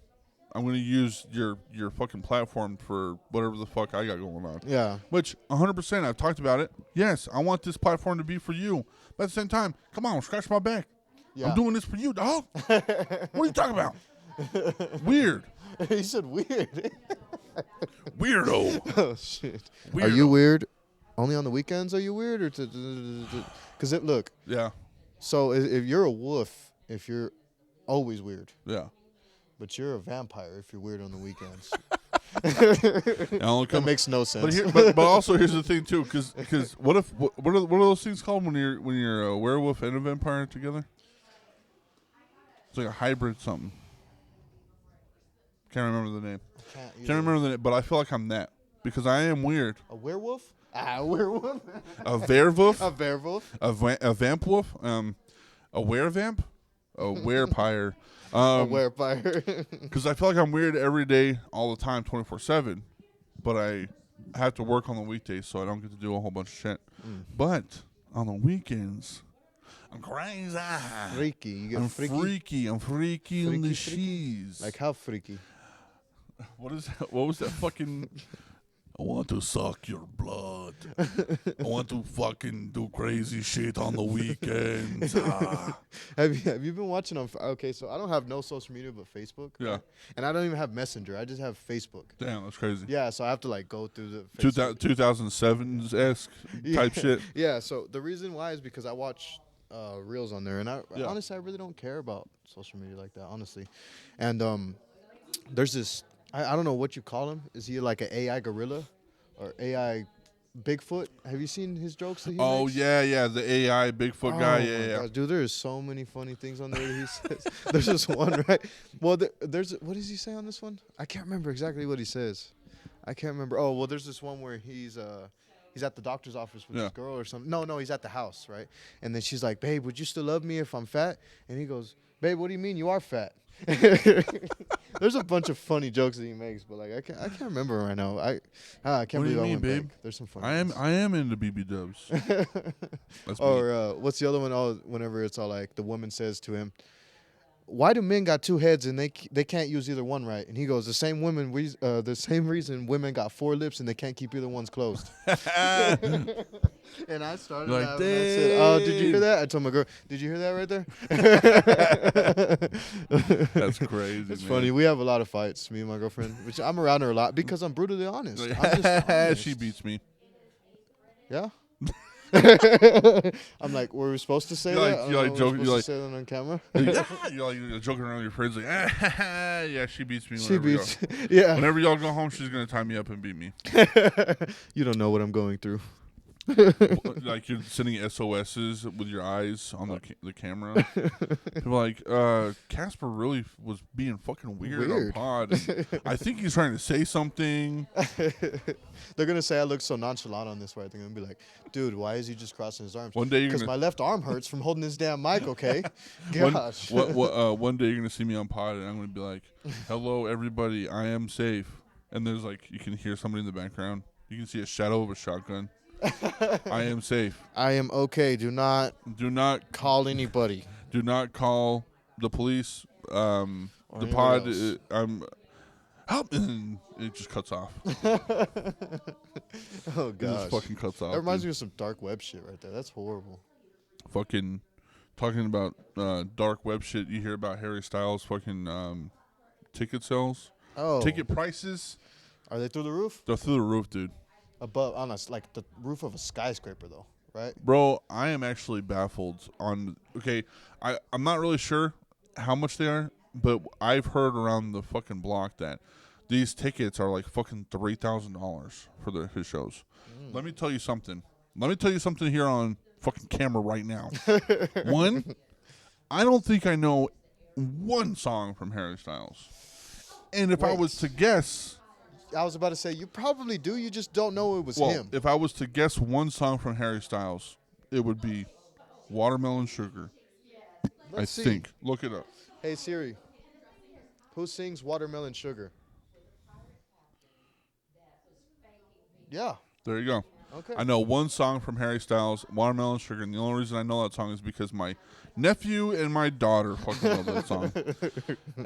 going to use your fucking platform for whatever the fuck I got going on. Yeah. Which, 100%, I've talked about it. Yes, I want this platform to be for you. But at the same time, come on, scratch my back. Yeah. I'm doing this for you, dog. What are you talking about? Weird. He said weird. Weirdo. Oh, shit. Weirdo. Are you weird only on the weekends? Are you weird? Or because look. Yeah. So if you're a wolf, if you're always weird. Yeah. But you're a vampire if you're weird on the weekends. That makes no sense. But also here's the thing too, because what are those things called when you're a werewolf and a vampire together? It's like a hybrid something. Can't remember the name. Can't remember the name, but I feel like I'm that because I am weird. A werewolf? A werewolf? A werewolf? A werewolf? A vamp wolf? A werevamp? A werepire. A werepire. Because I feel like I'm weird every day, all the time, 24/7. But I have to work on the weekdays, so I don't get to do a whole bunch of shit. But on the weekends, I'm crazy. Freaky. You get freaky. I'm freaky in the sheets. Like how freaky? What was that fucking... I want to suck your blood. I want to fucking do crazy shit on the weekends. Have you been watching on... Okay, so I don't have no social media but Facebook. Yeah. And I don't even have Messenger. I just have Facebook. Damn, that's crazy. Yeah, so I have to like go through the... 2007-esque type shit. Yeah, so the reason why is because I watch reels on there. And honestly, I really don't care about social media like that, honestly. And there's this... I don't know what you call him. Is he like an AI gorilla or AI Bigfoot? Have you seen his jokes that he makes? Yeah, the AI Bigfoot guy. Yeah. Gosh, dude, there is so many funny things on there that he says. There's this one, right? Well, there's what does he say on this one? I can't remember exactly what he says. I can't remember. Oh, well, there's this one where he's at the doctor's office with this girl or something. No, he's at the house, right? And then she's like, "Babe, would you still love me if I'm fat?" And he goes, "Babe, what do you mean you are fat?" There's a bunch of funny jokes that he makes, but like I can't remember right now. I can't believe I went babe? Back. There's some funny. I am into BB Dubs. Or what's the other one? Oh, whenever it's all like the woman says to him, why do men got two heads and they can't use either one right? And he goes, the same reason women got four lips and they can't keep either one's closed. And I started Like, laughing. I said, "Oh, did you hear that?" I told my girl, "Did you hear that right there?" That's crazy. It's man. funny. We have a lot of fights, me and my girlfriend, which I'm around her a lot because I'm brutally honest. I'm just honest. She beats me. Yeah. I'm like, were we supposed to say that? You're like joking. You're like, say that on camera. you're joking around with your friends. Like, yeah, she beats me. She beats. Y'all, Yeah. whenever y'all go home, she's gonna tie me up and beat me. You don't know what I'm going through. Like you're sending SOSs with your eyes on the camera. People are like, Casper really was being fucking weird on pod. I think he's trying to say something. They're gonna say I look so nonchalant on this, right? They're gonna be like, "Dude, why is he just crossing his arms?" One day because my left arm hurts from holding this damn mic. Okay, gosh. One day you're gonna see me on pod and I'm gonna be like, "Hello, everybody, I am safe." And there's like you can hear somebody in the background. You can see a shadow of a shotgun. I am safe. I am okay. Do not call anybody. Do not call the police. The pod. I'm help, and it just cuts off. Oh It gosh, just fucking cuts off. that reminds me of some dark web shit right there. That's horrible. Fucking talking about dark web shit. You hear about Harry Styles fucking ticket sales. Oh, Ticket prices. Are they through the roof? They're through the roof, dude. Above, on us, like the roof of a skyscraper, though, right? Bro, I am actually baffled on. Okay, I'm not really sure how much they are, but I've heard around the fucking block that these tickets are like fucking $3,000 for his shows. Let me tell you something. Let me tell you something here on fucking camera right now. One, I don't think I know one song from Harry Styles, and if I was to guess. I was about to say, you probably do. You just don't know it was Well, him. if I was to guess one song from Harry Styles, it would be Watermelon Sugar. Let's see. Think. Look it up. Hey, Siri. Who sings Watermelon Sugar? Yeah. There you go. Okay. I know one song from Harry Styles, Watermelon Sugar, and the only reason I know that song is because my nephew and my daughter fucking love that song.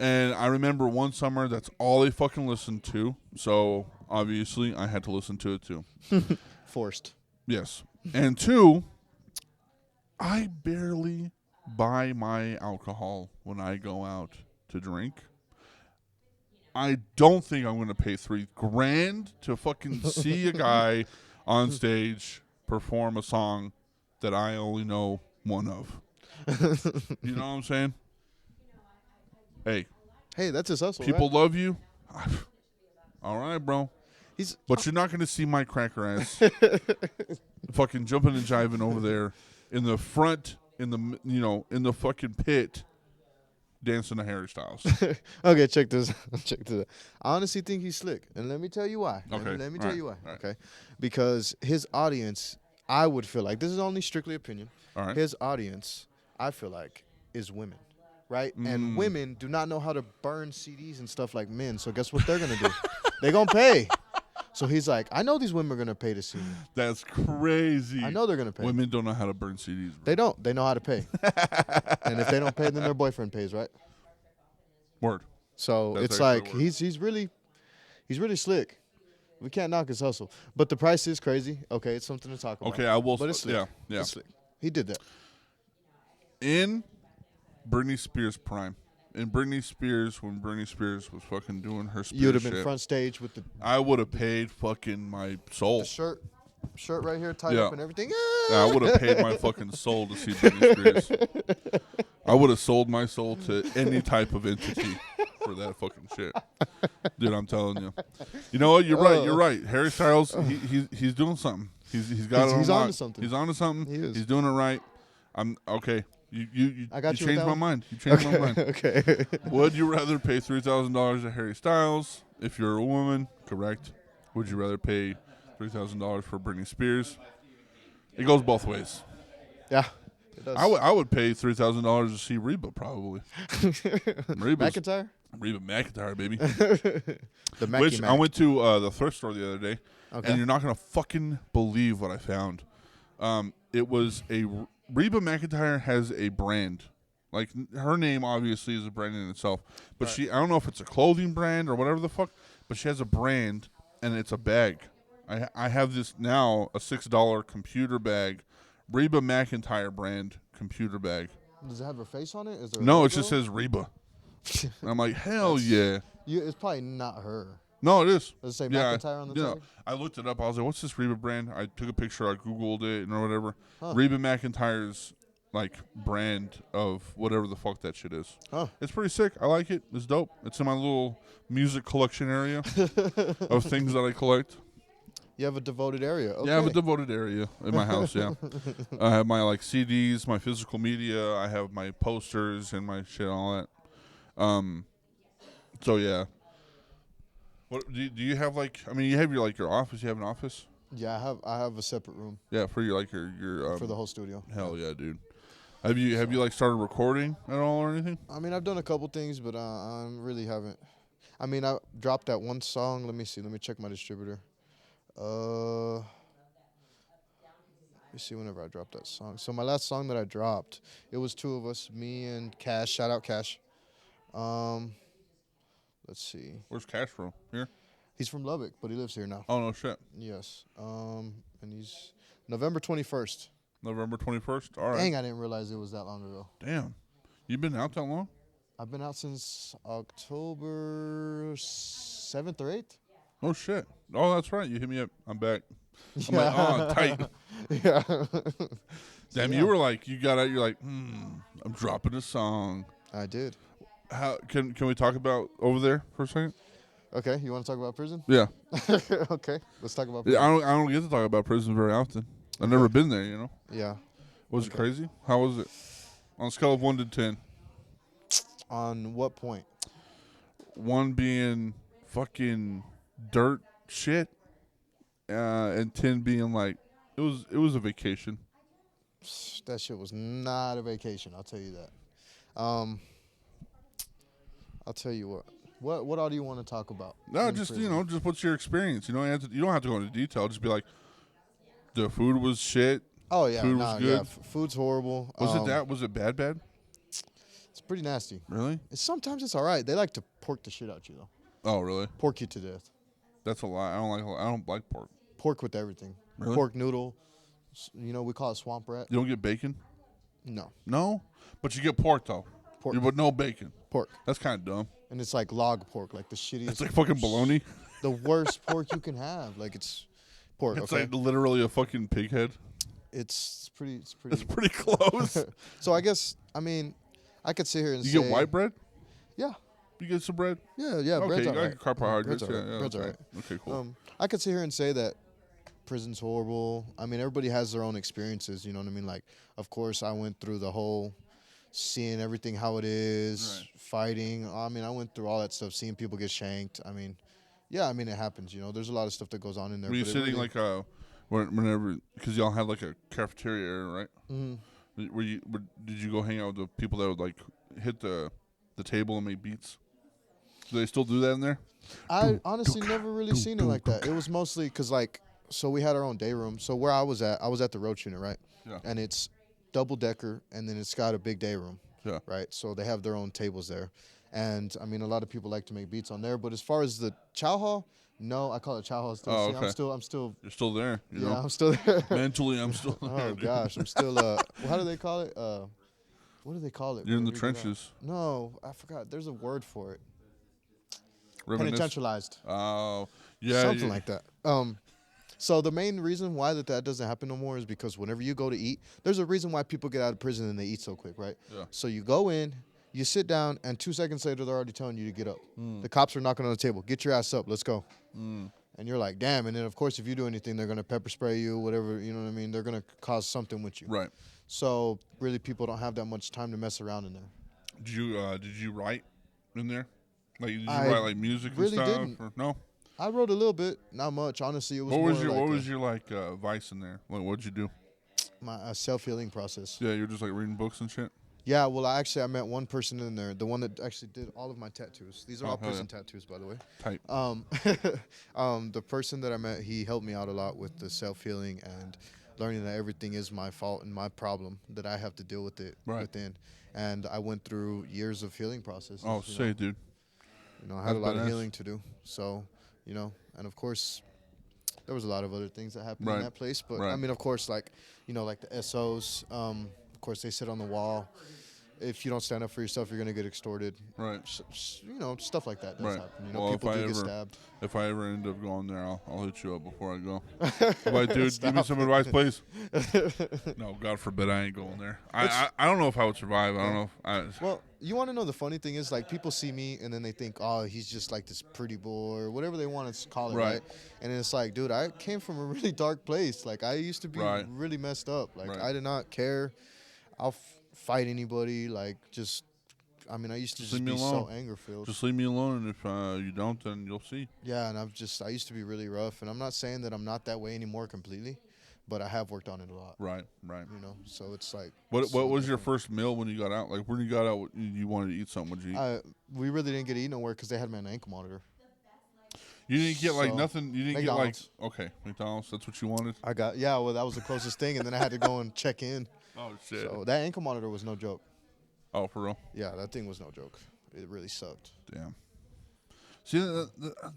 And I remember one summer, that's all they fucking listened to. So, obviously, I had to listen to it too. Forced. Yes. And two, I barely buy my alcohol when I go out to drink. I don't think I'm going to pay $3,000 to fucking see a guy on stage perform a song that I only know one of. You know what I'm saying? Hey, that's his hustle. people right? love you. All right, bro. But you're not going to see my cracker ass fucking jumping and jiving over there in the front, in the fucking pit, dancing to Harry Styles. Okay, check this. I honestly think he's slick, and let me tell you why. Okay. Let me tell you why. All right. Okay, because his audience, I would feel like, this is only strictly opinion. All right. His audience, I feel like, is women, right? And women do not know how to burn CDs and stuff like men. So guess what they're gonna do? They're gonna pay. So he's like, I know these women are gonna pay to see me. That's crazy. I know they're gonna pay. Women don't know how to burn CDs, bro. They don't. They know how to pay. And if they don't pay, then their boyfriend pays, right? Word. So That's it's actually like word. he's really slick. We can't knock his hustle, but the price is crazy. Okay, it's something to talk about. Okay, I will. But it's slick. Yeah. It's slick. He did that. In Britney Spears' prime, when Britney Spears was fucking doing her Spears You'd have been shit, front stage with the I would have paid fucking my soul. shirt right here tied Yeah. up and everything. I would have paid my fucking soul to see Britney Spears. I would have sold my soul to any type of entity for that fucking shit. Dude, I'm telling you. You know what? You're right. Harry Styles, he's doing something. He's got it. He's on onto lock. something. He's onto something. He is. He's doing it right. I'm okay. You I got you changed with that my one? mind. You changed my mind. Okay. Would you rather pay $3,000 to Harry Styles if you're a woman? Correct. Would you rather pay $3,000 for Britney Spears? It goes both ways. Yeah. It does. I would pay $3,000 to see Reba probably. McIntyre? Reba McIntyre, baby. The Mackie Which Mac. I went to the thrift store the other day, Okay. and you're not gonna fucking believe what I found. It was Reba McIntyre has a brand, Like her name obviously is a brand in itself, but Right. I don't know if it's a clothing brand or whatever the fuck, but she has a brand and it's a bag. I have this now, a $6 computer bag, Reba McEntire brand computer bag. Does it have her face on it? Is there a No, logo? it just says Reba. And I'm like, hell That's- yeah. It's probably not her. No, it is. Does it say Yeah, McIntyre on the you know, tag? I looked it up. I was like, what's this Reba brand? I took a picture. I Googled it or whatever. Huh. Reba McEntire's like brand of whatever the fuck that shit is. Huh. It's pretty sick. I like it. It's dope. It's in my little music collection area of things that I collect. You have a devoted area. Okay. Yeah, I have a devoted area in my house, yeah. I have my like CDs, my physical media, I have my posters and my shit and all that. So yeah. What do you have like I mean you have your office, you have an office? Yeah, I have a separate room Yeah, for your your for the whole studio. hell yeah, dude. Have you like started recording at all or anything? I mean, I've done a couple things, but I really haven't. I mean, I dropped that one song. Let me see. Let me check my distributor. Let me see whenever I dropped that song. So my last song that I dropped, it was two of us, me and Cash. Shout out Cash. Let's see. Where's Cash from? Here? He's from Lubbock, but he lives here now. Oh no shit. Yes. And he's November 21st. November 21st? All right. Dang, I didn't realize it was that long ago. Damn. You been out that long? I've been out since October 7th or 8th. Oh shit. Oh, that's right. You hit me up. I'm back. I'm like, oh, tight. Yeah. Damn, yeah. you were like, you got out. You're like, I'm dropping a song. I did. How can we talk about over there for a second? Okay, you want to talk about prison? Yeah. Okay, let's talk about Yeah, prison. I don't get to talk about prison very often. I've never been there. You know. Yeah. Was it crazy? How was it? On a scale of 1 to 10. On what point? 1 being fucking dirt shit, and 10 being like it was a vacation. That shit was not a vacation. I'll tell you that. I'll tell you what. What all do you want to talk about? No, in just prison? just what's your experience? You know, you don't have to go into detail. Just be like, the food was shit. Oh yeah, food was good. yeah. Food's horrible. Was it bad? It's pretty nasty. Really? Sometimes it's all right. They like to pork the shit out you though. Oh, really? Pork you to death. That's a lie. I don't like pork. Pork with everything. Really? Pork noodle. We call it swamp rat. You don't get bacon? No, No, but you get pork though. Pork. But no bacon. pork. That's kind of dumb. And it's like log pork, like the shittiest. It's like fucking bologna. The worst pork you can have. Like it's pork. It's okay. like literally a fucking pig head. It's pretty. It's pretty close. So I guess I could sit here and You say get white bread? Yeah, You get some bread? yeah. Okay, Bread's you all got right. your carbohydrates. Bread's all right. Yeah, Bread's all okay. right. Okay, cool. I could sit here and say that prison's horrible. I mean, everybody has their own experiences. You know what I mean? Like, of course, I went through the whole seeing everything how it is, Right. fighting. I mean, I went through all that stuff, seeing people get shanked. I mean, yeah, I mean, it happens. There's a lot of stuff that goes on in there. Were you but it sitting really- like whenever because y'all had like a cafeteria area, right? Mhm. Did you go hang out with the people that would like hit the table and make beats? Do they still do that in there? I honestly never really seen it like that. It was mostly because, so we had our own day room. So where I was at the roach unit, right? Yeah. And it's double decker, and then it's got a big day room. Yeah. Right. So they have their own tables there, and I mean, a lot of people like to make beats on there. But as far as the chow hall, no, I call it chow hall still. Oh, See, okay. I'm still. You're still there. You Yeah, know? I'm still there. Mentally, I'm still there. Oh dude. gosh, I'm still. How do they call it? What do they call it? You're in the whenever you get out? trenches. No, I forgot. There's a word for it. Reminisce. Penitentialized. Oh, yeah. Something like that. So the main reason why that doesn't happen no more is because whenever you go to eat, there's a reason why people get out of prison and they eat so quick, right? Yeah. So you go in, you sit down, and 2 seconds later they're already telling you to get up. The cops are knocking on the table. Get your ass up. Let's go. And you're like, damn. And then of course, if you do anything, they're gonna pepper spray you, whatever. You know what I mean? They're gonna cause something with you. Right. So really, people don't have that much time to mess around in there. Did you write in there? Like did you I write like music really and stuff? didn't. Or, no. I wrote a little bit, not much. Honestly, it was. What was more your like What was your like vice in there? Like what'd you do? my self-healing process? Yeah, you're just like reading books and shit. Yeah, well, I met one person in there, the one that actually did all of my tattoos. These are Oh, all hell prison tattoos, by the way. Type. The person that I met, he helped me out a lot with the self-healing, and learning that everything is my fault and my problem, that I have to deal with it Right. within. And I went through years of healing processes. Oh, say, dude. I had That's a lot badass. of healing to do. So, and of course, there was a lot of other things that happened in Right. that place. But Right. I mean, of course, like the SOs. Of course, they sit on the wall. If you don't stand up for yourself, you're gonna get extorted. Right. Stuff like that does Right. happen. Well, People do get stabbed. If I ever end up going there, I'll hit you up before I go. I'm like, dude, give me Stop some it. advice, please. No, God forbid I ain't going there. I don't know if I would survive. I don't know if Well, you want to know the funny thing is, like, people see me and then they think, oh, he's just like this pretty boy or whatever they want to call it, Right. right? And it's like, dude, I came from a really dark place. Like, I used to be Right. really messed up. Like, Right. I did not care. I'll fight anybody. Like, I used to Just just leave me be so alone. anger-filled. Just leave me alone, and if you don't, then you'll see. Yeah, and I used to be really rough. And I'm not saying that I'm not that way anymore completely, but I have worked on it a lot. Right. Right. So it's like. What so was your different. first meal when you got out? Like when you got out, you wanted to eat something. What'd you eat? We really didn't get to eat nowhere because they had me on an ankle monitor. You didn't get like so, nothing. You didn't McDonald's. get like okay, McDonald's. That's what you wanted. Well, that was the closest thing, and then I had to go and check in. Oh shit. So that ankle monitor was no joke. Oh, for real? Yeah, that thing was no joke. It really sucked. Damn. See, that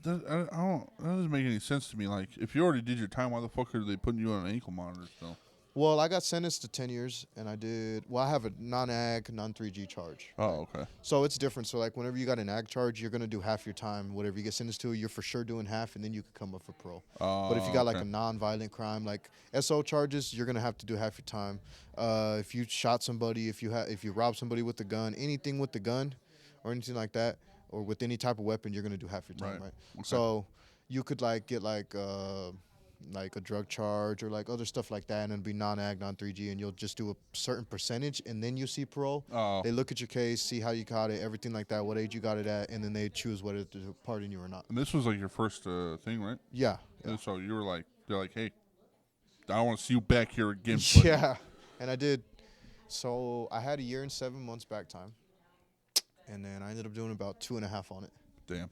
doesn't make any sense to me. Like, if you already did your time, why the fuck are they putting you on an ankle monitor still? Well, I got sentenced to 10 years, and I have a non-ag, non-3G charge. Oh, okay. So it's different. So, like, whenever you got an ag charge, you're going to do half your time. Whatever you get sentenced to, you're for sure doing half, and then you could come up for parole. But if you got, like, a non-violent crime, like SO charges, you're going to have to do half your time. If you shot somebody, if you robbed somebody with a gun, anything with the gun or anything like that, or with any type of weapon, you're going to do half your time, right? Okay. So you could, like, get, like a drug charge or like other stuff like that, and it'd be non-ag, non-3G, and you'll just do a certain percentage, and then you see parole. Oh. They look at your case, see how you got it, everything like that, what age you got it at, and then they choose whether to pardon you or not. And this was like your first thing, right? Yeah. And so you were like, they're like, hey, I don't want to see you back here again. Buddy. Yeah. And I did. So I had a year and 7 months back time, and then I ended up doing about 2.5 on it. Damn.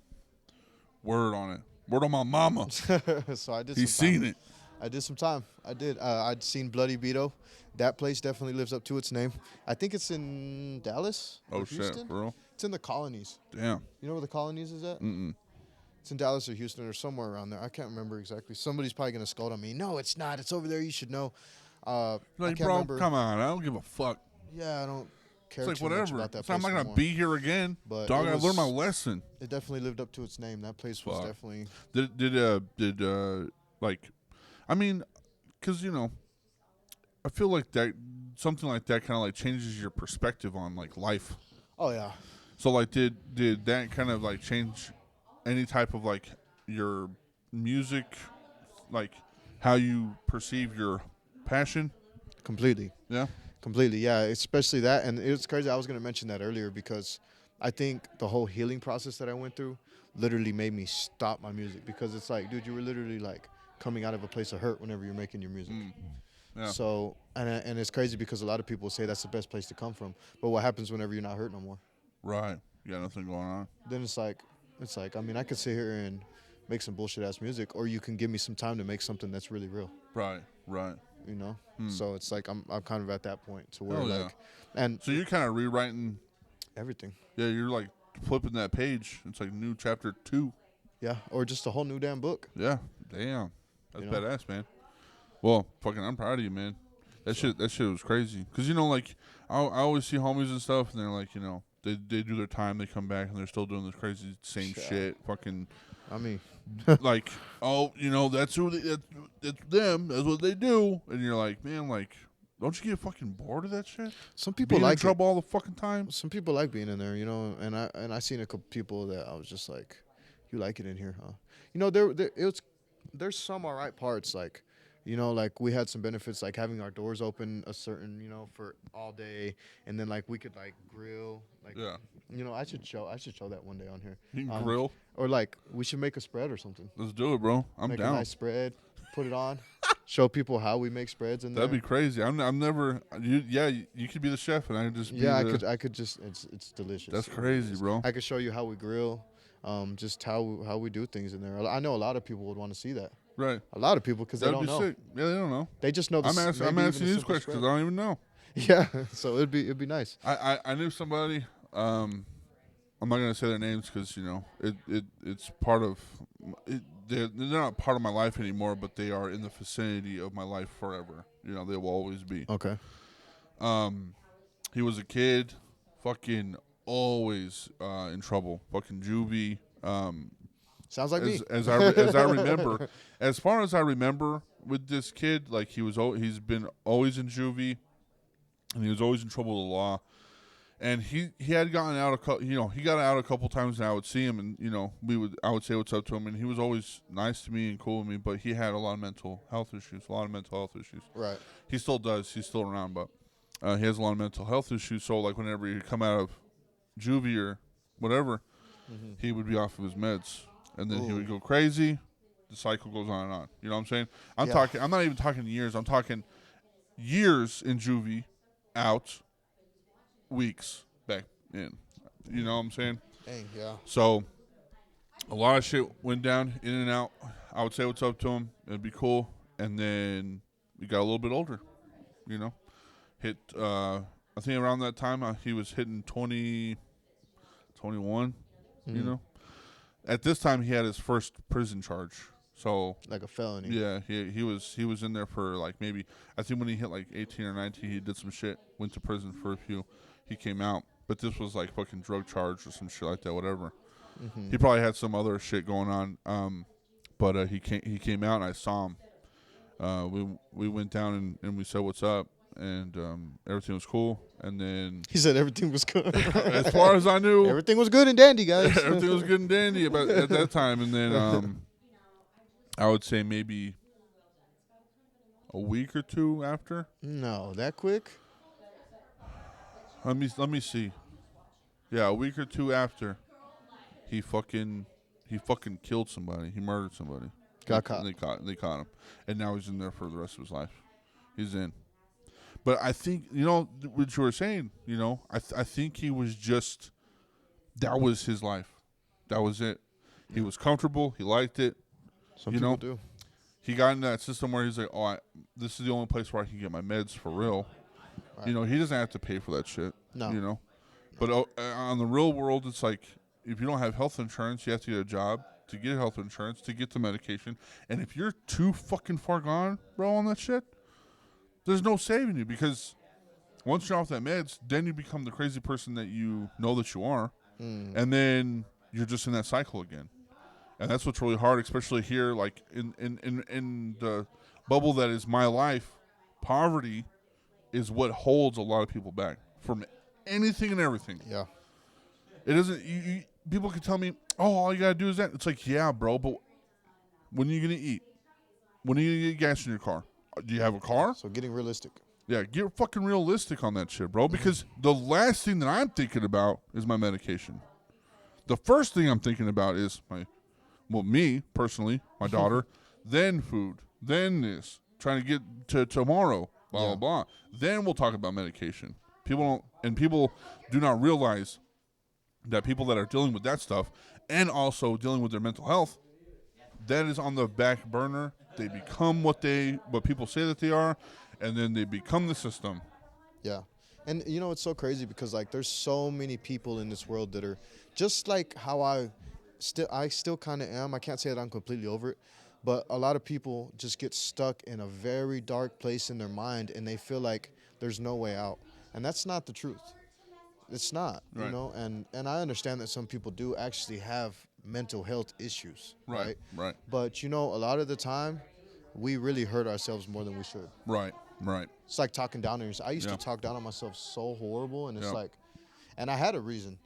Word on it. Word on my mama. So I did. He's some time. seen it. I did some time. I did. I'd seen Bloody Beto. That place definitely lives up to its name. I think it's in Dallas. Oh or shit, Houston. bro. It's in the Colonies. Damn. You know where the Colonies is at? Mm-mm. It's in Dallas or Houston or somewhere around there. I can't remember exactly. Somebody's probably gonna scold on me. No, it's not. It's over there. You should know. I Like, can't bro, remember. come on. I don't give a fuck. Yeah, I don't care It's like too much whatever. about that It's place. not, I'm not no gonna more. be here again. But Dog, it I learned my was- lesson. It definitely lived up to its name. That place was Fuck. definitely. Did like, I mean, because I feel like that something like that kind of like changes your perspective on like life. Oh yeah. So like, did that kind of like change any type of like your music, like how you perceive your passion? Completely. Yeah. Completely, yeah. Especially that, and it's crazy. I was gonna mention that earlier because I think the whole healing process that I went through literally made me stop my music, because it's like, dude, you were literally like coming out of a place of hurt whenever you're making your music. Yeah. So, and it's crazy because a lot of people say that's the best place to come from. But what happens whenever you're not hurt no more? Right. You got nothing going on. Then it's like, I mean, I could sit here and make some bullshit ass music, or you can give me some time to make something that's really real. Right. Right. So it's like I'm kind of at that point to where Hell yeah. like, and So you're kind of rewriting. everything. Yeah. You're like flipping that page. It's like new chapter 2. Yeah, or just a whole new damn book. Yeah. Damn. That's You know? badass, man. Well, fucking, I'm proud of you, man. That shit was crazy. Cause like I always see homies and stuff, and they're like, they do their time, they come back, and they're still doing this crazy same Yeah. shit. Fucking, I mean, like, oh, that's who that's them. That's what they do. And you're like, man, like, don't you get fucking bored of that shit? some people Being in like it. trouble all the fucking time. Some people like being in there, and I seen a couple people that I was just like, you like it in here, huh? There's some alright parts, like, like we had some benefits, like having our doors open a certain, for all day, and then like we could like grill, like, Yeah. I should show that one day on here. You can grill. Or like we should make a spread or something. Let's do it, bro. I'm Make down. a nice spread, put it on, show people how we make spreads in there. That'd be crazy. I'm never. You could be the chef, and I could just. Be Yeah, the, I could just. It's delicious. That's It really crazy, is. bro. I could show you how we grill, just how we do things in there. I know a lot of people would want to see that. Right. A lot of people because they That'd don't be know. sick. Yeah, they don't know. They just know. I'm asking these questions because I don't even know. Yeah, so it'd be nice. I knew somebody. I'm not gonna say their names because it's part of. They're not part of my life anymore, but they are in the vicinity of my life forever. They will always be. Okay. He was a kid, fucking always in trouble, fucking juvie. Sounds like me. As I remember, as far as I remember with this kid, like he's been always in juvie, and he was always in trouble with the law. And he had gotten out he got out a couple times, and I would see him, and I would say what's up to him, and he was always nice to me and cool with me, but he had a lot of mental health issues. Right. He still does. He's still around, but he has a lot of mental health issues. So like whenever he'd come out of juvie or whatever, he would be off of his meds, and then he would go crazy. The cycle goes on and on. You know what I'm saying? I'm not even talking years. I'm talking years in juvie, out, weeks back in. You know what I'm saying? Dang, yeah. So a lot of shit went down, in and out. I would say what's up to him. It'd be cool. And then we got a little bit older, Hit, I think around that time, he was hitting 20, 21, At this time, he had his first prison charge. So like a felony. Yeah, he was in there for like maybe, I think when he hit like 18 or 19, he did some shit, went to prison for a few. He came out, but this was like fucking drug charge or some shit like that, whatever. He probably had some other shit going on, but he came out and I saw him. We went down and we said what's up, and everything was cool. And then he said everything was good. As far as I knew, everything was good and dandy, guys. Everything was good and dandy at that time. And then I would say maybe a week or two after. No, that quick? Let me see. Yeah, a week or two after, he fucking killed somebody. He murdered somebody. Got caught. And they caught him, and now he's in there for the rest of his life. He's in. But I think what you were saying. I think he was just. That was his life. That was it. He was comfortable. He liked it. Some people do. He got in that system where he's like, this is the only place where I can get my meds for real. Right. He doesn't have to pay for that shit. No. But on the real world, it's like, if you don't have health insurance, you have to get a job to get health insurance, to get the medication. And if you're too fucking far gone, bro, on that shit, there's no saving you. Because once you're off that meds, then you become the crazy person that you know that you are. And then you're just in that cycle again. And that's what's really hard, especially here, like in the bubble that is my life. Poverty is what holds a lot of people back from anything and everything. Yeah. It doesn't. People can tell me, all you gotta do is that. It's like, yeah, bro, but when are you gonna eat? When are you gonna get gas in your car? Do you have a car? So getting realistic. Yeah, get fucking realistic on that shit, bro. Because the last thing that I'm thinking about is my medication. The first thing I'm thinking about is me personally, my daughter, then food, then this, trying to get to tomorrow, blah, blah, blah. Then we'll talk about medication. People do not realize that people that are dealing with that stuff and also dealing with their mental health, that is on the back burner. They become what people say that they are, and then they become the system. Yeah. And it's so crazy because like there's so many people in this world that are just like how I still kind of am. I can't say that I'm completely over it, but a lot of people just get stuck in a very dark place in their mind and they feel like there's no way out. And that's not the truth. It's not, right. And I understand that some people do actually have mental health issues, right? Right. But a lot of the time we really hurt ourselves more than we should. Right. It's like talking down on yourself. I used to talk down on myself so horrible, and it's like, and I had a reason.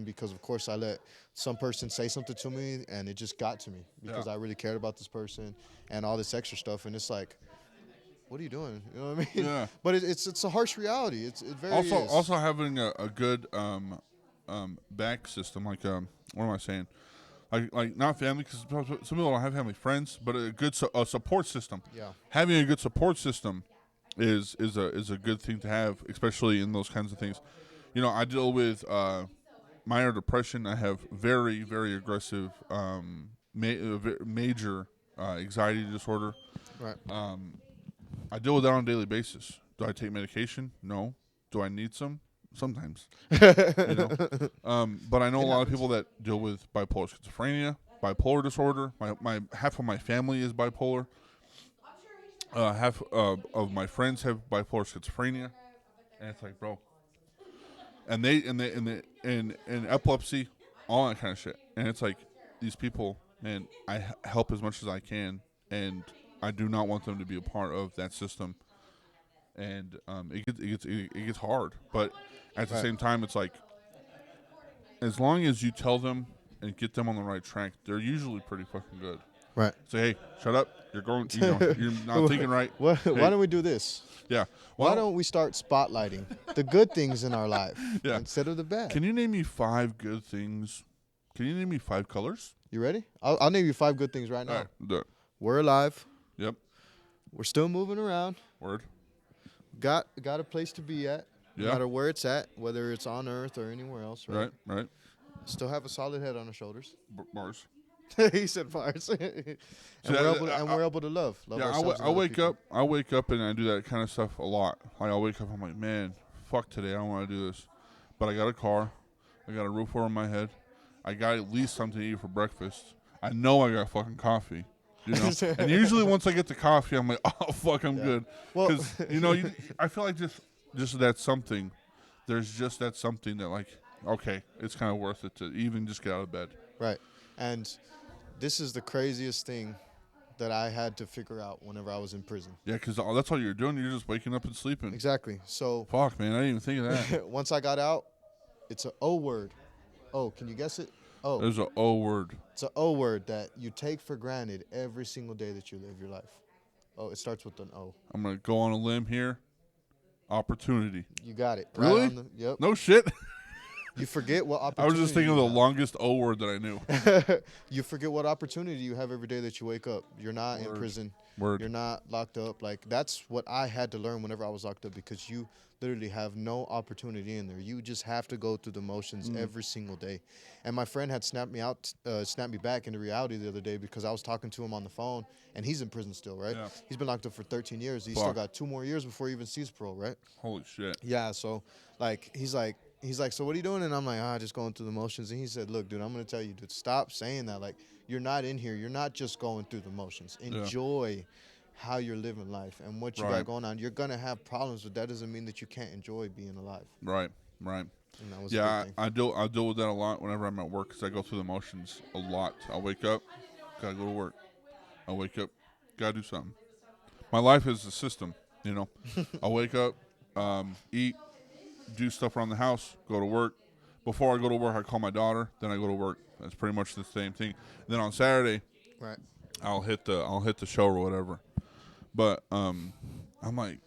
Because, of course, I let some person say something to me, and it just got to me because I really cared about this person and all this extra stuff. And it's like, what are you doing? You know what I mean? Yeah. But it's a harsh reality. It very is. Also having a good back system, like what am I saying? Like not family, because some people don't have family, friends, but a good support system. Yeah. Having a good support system is a good thing to have, especially in those kinds of things. I deal with minor depression. I have very, very aggressive major anxiety disorder. Right. I deal with that on a daily basis. Do I take medication? No. Do I need some? Sometimes. But I know a lot of people that deal with bipolar schizophrenia, bipolar disorder. My half of my family is bipolar. Half of my friends have bipolar schizophrenia, and it's like, bro, and epilepsy, all that kind of shit. And it's like, these people, man, I help as much as I can, and I do not want them to be a part of that system. And it gets hard, but at the same time, it's like, as long as you tell them and get them on the right track, they're usually pretty fucking good. Right. Say, hey, shut up. You're going. You're not thinking right. Why Hey. don't we do this? Yeah. Why don't we start spotlighting the good things in our life instead of the bad? Can you name me 5 good things? Can you name me 5 colors? You ready? I'll name you 5 good things right now. All right. Do it. We're alive. Yep. We're still moving around. Word. Got a place to be at. Yeah. No matter where it's at, whether it's on Earth or anywhere else. Right. Right. Still have a solid head on our shoulders. Bars. He said bars. and See, we're able to love Yeah, ourselves. I wake up. I wake up and I do that kind of stuff a lot. Like, I'll wake up. I'm like, man, fuck today. I don't want to do this. But I got a car. I got a roof over my head. I got at least something to eat for breakfast. I know I got fucking coffee. You know, and usually once I get the coffee, I'm like, oh fuck, I'm good. Well, Because I feel like just that something. There's just that something that, like, okay, it's kind of worth it to even just get out of bed. Right. And this is the craziest thing that I had to figure out whenever I was in prison. Yeah, because that's all you're doing. You're just waking up and sleeping. Exactly. So Fuck, man, I didn't even think of that. once I got out, it's a O word. Oh, can you guess it? Oh. There's an O word. It's an O word that you take for granted every single day that you live your life. Oh, it starts with an O. I'm going to go on a limb here. Opportunity. You got it. Really? Right on the, yep. No shit. You forget what I opportunity was just thinking of you the have. longest O word that I knew. You forget what opportunity you have every day that you wake up. You're not in prison. Word. You're not locked up. Like, that's what I had to learn whenever I was locked up, because you literally have no opportunity in there. You just have to go through the motions every single day. And my friend had snapped me back into reality the other day, because I was talking to him on the phone, and he's in prison still, right? Yeah. He's been locked up for 13 years. He's Fuck. still got 2 more years before he even sees parole, right? Holy shit. Yeah, so, like, he's like, so what are you doing? And I'm like, just going through the motions. And he said, look, dude, I'm going to tell you, dude, stop saying that. Like, you're not in here. You're not just going through the motions. Enjoy how you're living life and what you got going on. You're going to have problems, but that doesn't mean that you can't enjoy being alive. Right. And that was a Yeah, big thing. I deal with that a lot whenever I'm at work, because I go through the motions a lot. I wake up, gotta go to work. I wake up, gotta do something. My life is a system, you know. I wake up, eat, do stuff around the house, go to work. Before I go to work, I call my daughter, then I go to work. That's pretty much the same thing. Then on Saturday, Right. I'll hit the show or whatever. But I'm like,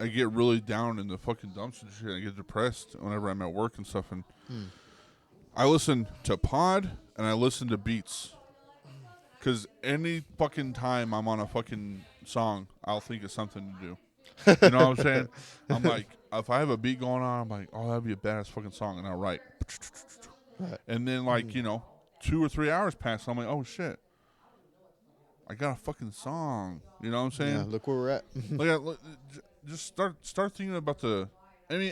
I get really down in the fucking dumps and shit. I get depressed whenever I'm at work and stuff. And I listen to pod and I listen to beats. Because any fucking time I'm on a fucking song, I'll think of something to do. You know what I'm saying? I'm like, if I have a beat going on, I'm like, oh, that'd be a badass fucking song. And I'll write. And then, like, 2 or 3 hours pass. I'm like, oh, shit. I got a fucking song. You know what I'm saying? Yeah, look where we're at. Look, just start thinking about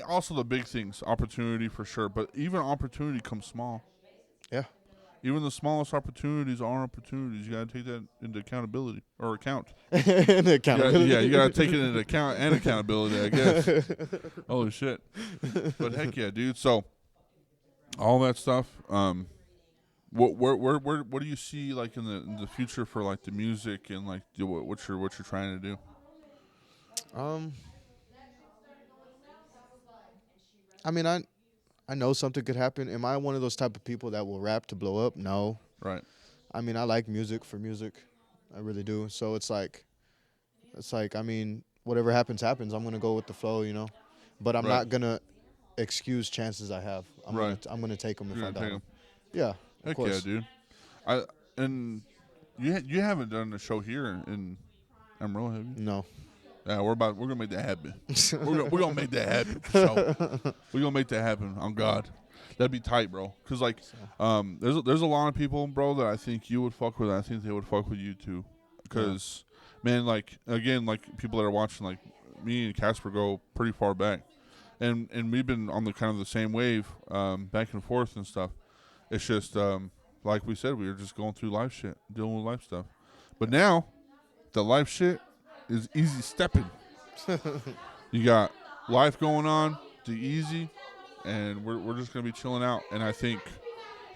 also the big things, opportunity for sure, but even opportunity comes small. Yeah. Even the smallest opportunities are opportunities. You got to take that into accountability or account. Accountability. Yeah, you got to take it into account and accountability, I guess. Holy shit. But heck yeah, dude. So all that stuff, what do you see, like, in the future for, like, the music and, like, what you're trying to do? I mean, I know something could happen. Am I one of those type of people that will rap to blow up? No. Right. I mean, I like music for music. I really do. So it's like, I mean, whatever happens, happens. I'm going to go with the flow, But I'm not going to excuse chances I have. I'm going to take them if I don't. Yeah, of course. Yeah, dude. And you haven't done a show here in Amarillo, have you? No. Yeah, we're gonna make that happen. we're gonna make that happen. So we're gonna make that happen. On God, that'd be tight, bro. Cause there's a lot of people, bro, that I think you would fuck with. I think they would fuck with you too. because, man, like, again, like, people that are watching, like, me and Casper go pretty far back. And we've been on the kind of the same wave, back and forth and stuff. It's just, like we said, we were just going through life shit, dealing with life stuff. But now, the life shit is easy stepping. You got life going on, the easy, and we're just gonna be chilling out. And I think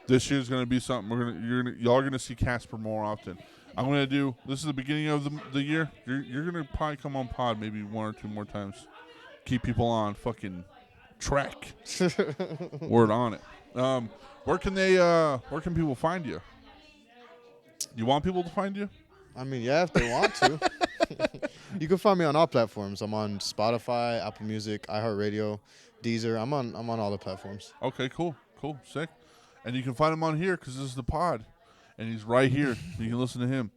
this year's gonna be something y'all are gonna see Casper more often. I'm gonna do. This is the beginning of the year. You're gonna probably come on pod maybe 1 or 2 more times. Keep people on fucking track. Word on it. Where can people find you? You want people to find you? I mean, yeah, if they want to. You can find me on all platforms. I'm on Spotify, Apple Music, iHeartRadio, Deezer. I'm on all the platforms. Okay, cool, sick. And you can find him on here because this is the pod, and he's right here. You can listen to him.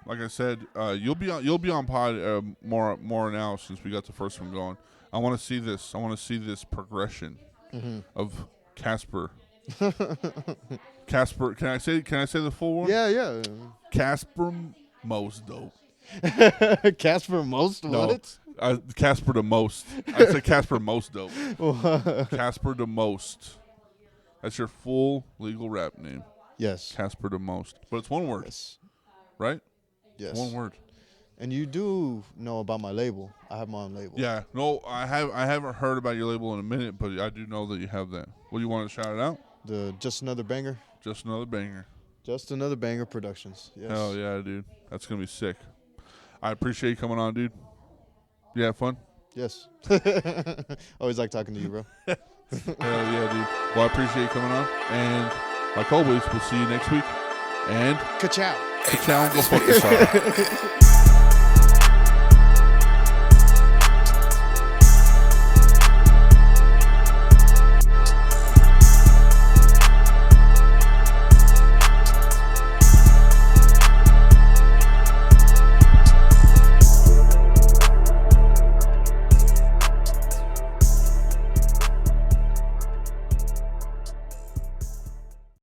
Like I said, you'll be on pod more now since we got the first one going. I want to see this. I want to see this progression of Casper. Casper, can I say the full one? Yeah. Casper most dope. Casper most what? No, Casper the most. I said Casper most dope. Casper the most. That's your full legal rap name. Yes. Casper the most. But it's one word. Yes. Right? Yes. One word. And you do know about my label. I have my own label. Yeah. No, I haven't heard about your label in a minute, but I do know that you have that. What do you want to shout it out? The Just Another Banger. Just Another Banger. Just Another Banger Productions. Yes. Hell yeah, dude. That's going to be sick. I appreciate you coming on, dude. You have fun? Yes. Always like talking to you, bro. Hell yeah, dude. Well, I appreciate you coming on. And like always, we'll see you next week. And Ka-chow. ka-chow, go fuck yourself.